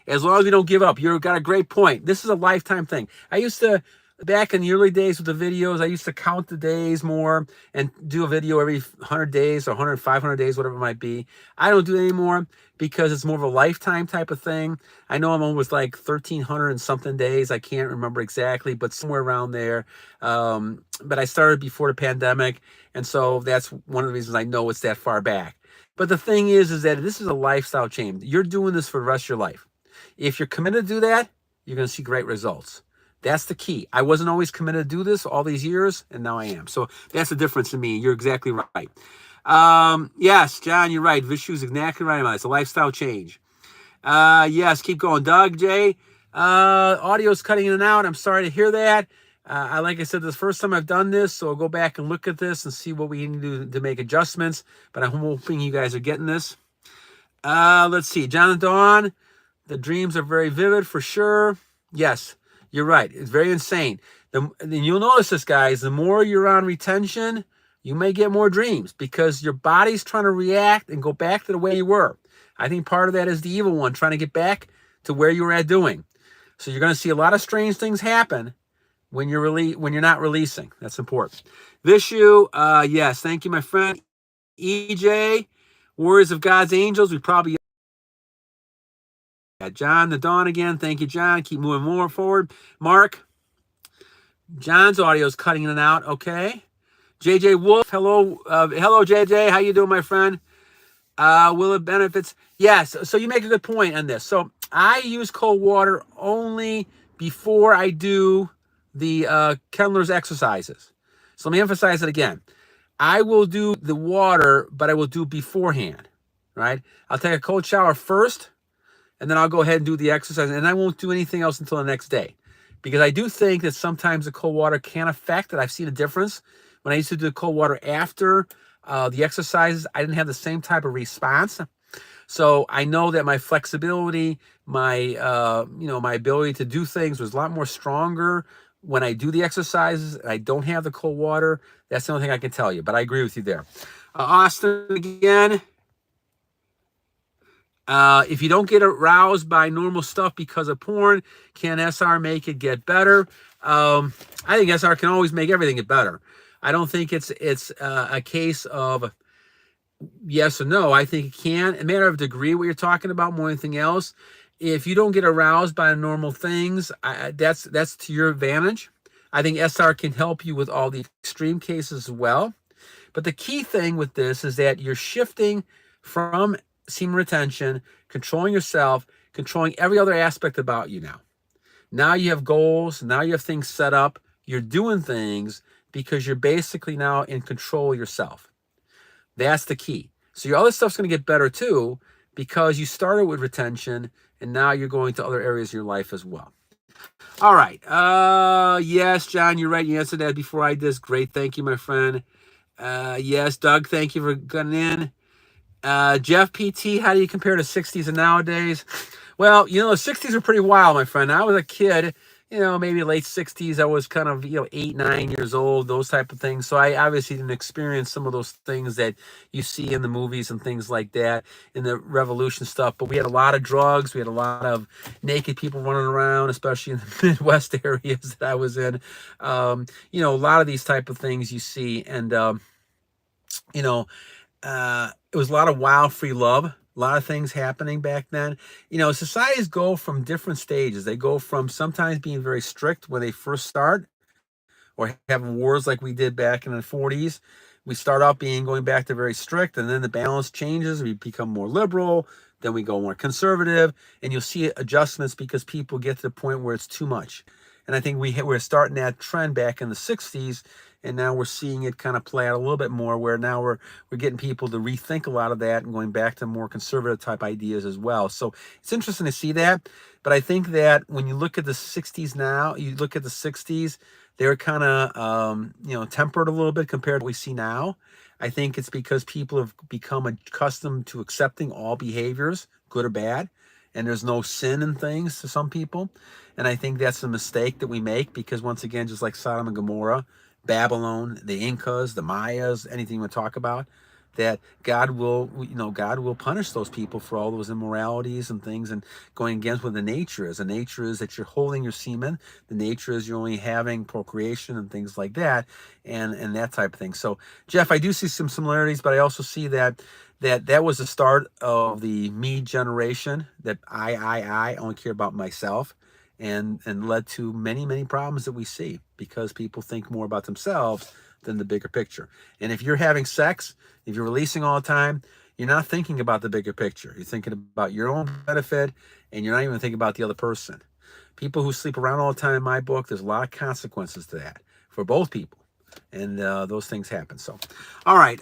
as long as we don't give up. You've got a great point. This is a lifetime thing. I used to, back in the early days with the videos, I used to count the days more and do a video every 100 days or 100, 500 days, whatever it might be. I don't do it anymore because it's more of a lifetime type of thing. I know I'm almost like 1,300 and something days. I can't remember exactly, but somewhere around there. But I started before the pandemic. And so that's one of the reasons I know it's that far back. But the thing is that this is a lifestyle change. You're doing this for the rest of your life. If you're committed to do that, you're going to see great results. That's the key. I wasn't always committed to do this all these years, and now I am. So that's the difference in me. You're exactly right. Yes, John, you're right. Vishu's exactly right about it. It's a lifestyle change. Yes, keep going. Doug J, Audio's cutting in and out. I'm sorry to hear that. Like I said, this is the first time I've done this, so I'll go back and look at this and see what we need to do to make adjustments. But I'm hoping you guys are getting this. Let's see. John and Dawn, the dreams are very vivid for sure. Yes, you're right. It's very insane. And you'll notice this, guys. The more you're on retention, you may get more dreams because your body's trying to react and go back to the way you were. I think part of that is the evil one trying to get back to where you were at doing. So you're going to see a lot of strange things happen when you're not releasing. That's important. Vishu, yes, thank you, my friend. EJ, Warriors of God's Angels. We probably got John the Dawn again. Thank you, John. Keep moving more forward. Mark, John's audio is cutting in and out. Okay. JJ Wolf, hello, hello, JJ. How you doing, my friend? Will it benefits? Yes. So you make a good point on this. So I use cold water only before I do the Kendler's exercises. So let me emphasize it again. I will do the water, but I will do beforehand, right? I'll take a cold shower first, and then I'll go ahead and do the exercise, and I won't do anything else until the next day. Because I do think that sometimes the cold water can affect it. I've seen a difference. When I used to do cold water after the exercises, I didn't have the same type of response. So I know that my flexibility, my my ability to do things was a lot more stronger when I do the exercises and I don't have the cold water. That's the only thing I can tell you, but I agree with you there. Austin again. If you don't get aroused by normal stuff because of porn, can SR make it get better? I think SR can always make everything get better. I don't think it's a case of yes or no. I think it can. A matter of degree, what you're talking about more than anything else. If you don't get aroused by normal things, that's to your advantage. I think SR can help you with all the extreme cases as well. But the key thing with this is that you're shifting from semen retention, controlling yourself, controlling every other aspect about you now. Now you have goals. Now you have things set up. You're doing things because you're basically now in control of yourself. That's the key. So your other stuff's going to get better too because you started with retention and now you're going to other areas of your life as well. All right. Yes, John, you're right. You answered that before I did. Great. Thank you, my friend. Yes, Doug, thank you for getting in. Jeff PT, how do you compare the 60s and nowadays? Well, the 60s were pretty wild, my friend. I was a kid, maybe late 60s. I was kind of, 8, 9 years old, those type of things. So I obviously didn't experience some of those things that you see in the movies and things like that, in the revolution stuff. But we had a lot of drugs. We had a lot of naked people running around, especially in the Midwest areas that I was in. A lot of these type of things you see. And, it was a lot of wild free love, a lot of things happening back then. Societies go from different stages. They go from sometimes being very strict when they first start or having wars like we did back in the 40s. We start out going back to very strict, and then the balance changes. We become more liberal, then we go more conservative, and you'll see adjustments because people get to the point where it's too much. And I think we're starting that trend back in the 60s, and now we're seeing it kind of play out a little bit more, where now we're getting people to rethink a lot of that and going back to more conservative type ideas as well. So it's interesting to see that. But I think that when you look at the 60s now, you look at the 60s, they're kind of, tempered a little bit compared to what we see now. I think it's because people have become accustomed to accepting all behaviors, good or bad. And there's no sin in things to some people. And I think that's a mistake that we make because, once again, just like Sodom and Gomorrah, Babylon, the Incas, the Mayas, anything we talk about, that God will punish those people for all those immoralities and things and going against what the nature is. The nature is that you're holding your semen. The nature is you're only having procreation and things like that and that type of thing. So, Jeff, I do see some similarities, but I also see that was the start of the me generation, that I only care about myself, and led to many, many problems that we see because people think more about themselves than the bigger picture. And if you're having sex, if you're releasing all the time, you're not thinking about the bigger picture. You're thinking about your own benefit, and you're not even thinking about the other person. People who sleep around all the time, in my book, there's a lot of consequences to that for both people. And those things happen. So, all right,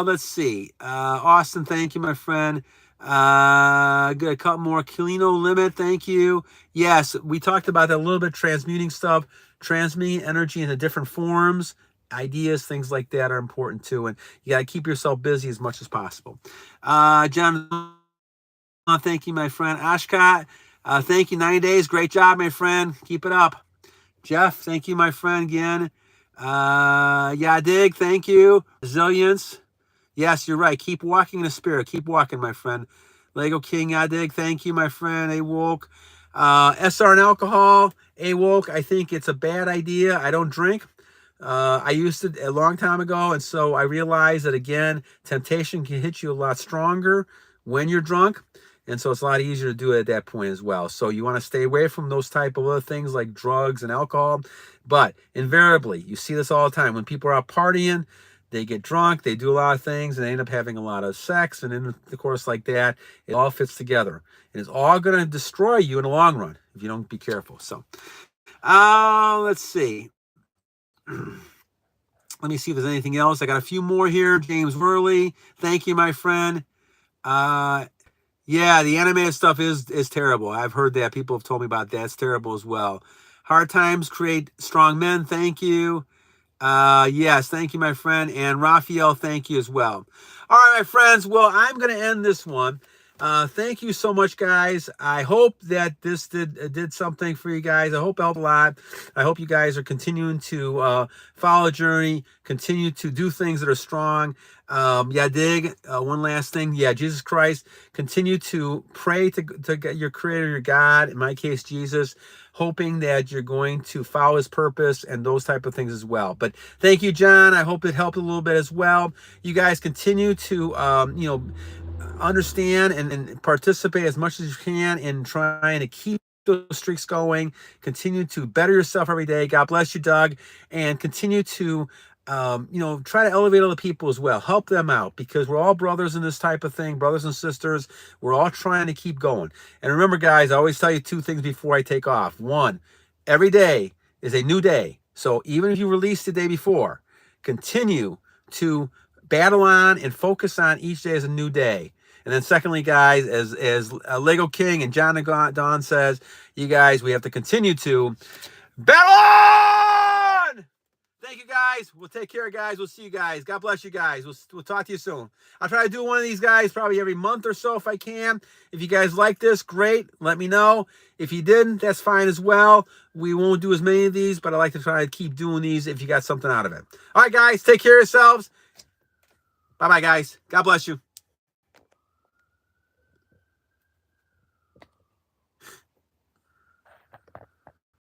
let's see. Austin, thank you, my friend. Got a couple more. Kilino Limit, thank you. Yes, we talked about that a little bit, transmuting stuff, transmuting energy into different forms, ideas, things like that are important too. And you got to keep yourself busy as much as possible. John, thank you, my friend. Ashkat, thank you. 90 days. Great job, my friend. Keep it up. Jeff, thank you, my friend, again. Yadig, thank you. Resilience. Yes, you're right. Keep walking in the spirit. Keep walking, my friend. Lego King Yadig, thank you, my friend. Awoke. SR and alcohol. Awoke, I think it's a bad idea. I don't drink. I used to a long time ago, and so I realized that, again, temptation can hit you a lot stronger when you're drunk. And so it's a lot easier to do it at that point as well. So you want to stay away from those type of other things like drugs and alcohol. But invariably, you see this all the time. When people are out partying, they get drunk, they do a lot of things, and they end up having a lot of sex. And in the course like that, it all fits together. And it's all going to destroy you in the long run if you don't be careful. So let's see. Let me see if there's anything else. I got a few more here. James Worley, thank you, my friend. Yeah, the animated stuff is terrible. I've heard that. People have told me about that. It's terrible as well. Hard times create strong men. Thank you. Yes, thank you, my friend. And Raphael, thank you as well. All right, my friends. Well, I'm going to end this one. Thank you so much, guys. I hope that this did something for you guys. I hope it helped a lot. I hope you guys are continuing to follow the journey, continue to do things that are strong. Dig. One last thing. Yeah, Jesus Christ. Continue to pray to your Creator, your God. In my case, Jesus. Hoping that you're going to follow His purpose and those type of things as well. But thank you, John. I hope it helped a little bit as well. You guys continue to, understand and participate as much as you can in trying to keep those streaks going. Continue to better yourself every day. God bless you, Doug. And continue to try to elevate other people as well. Help them out, because we're all brothers in this type of thing, brothers and sisters. We're all trying to keep going. And remember, guys, I always tell you two things before I take off. One, every day is a new day. So even if you release the day before, continue to battle on and focus on each day as a new day. And then secondly, guys, as Lego King and John Don says, you guys, we have to continue to battle on! Thank you, guys. We'll take care, guys. We'll see you guys. God bless you guys. We'll talk to you soon. I'll try to do one of these guys probably every month or so if I can. If you guys like this, great. Let me know. If you didn't, that's fine as well. We won't do as many of these, but I like to try to keep doing these if you got something out of it. All right, guys. Take care of yourselves. Bye-bye, guys. God bless you.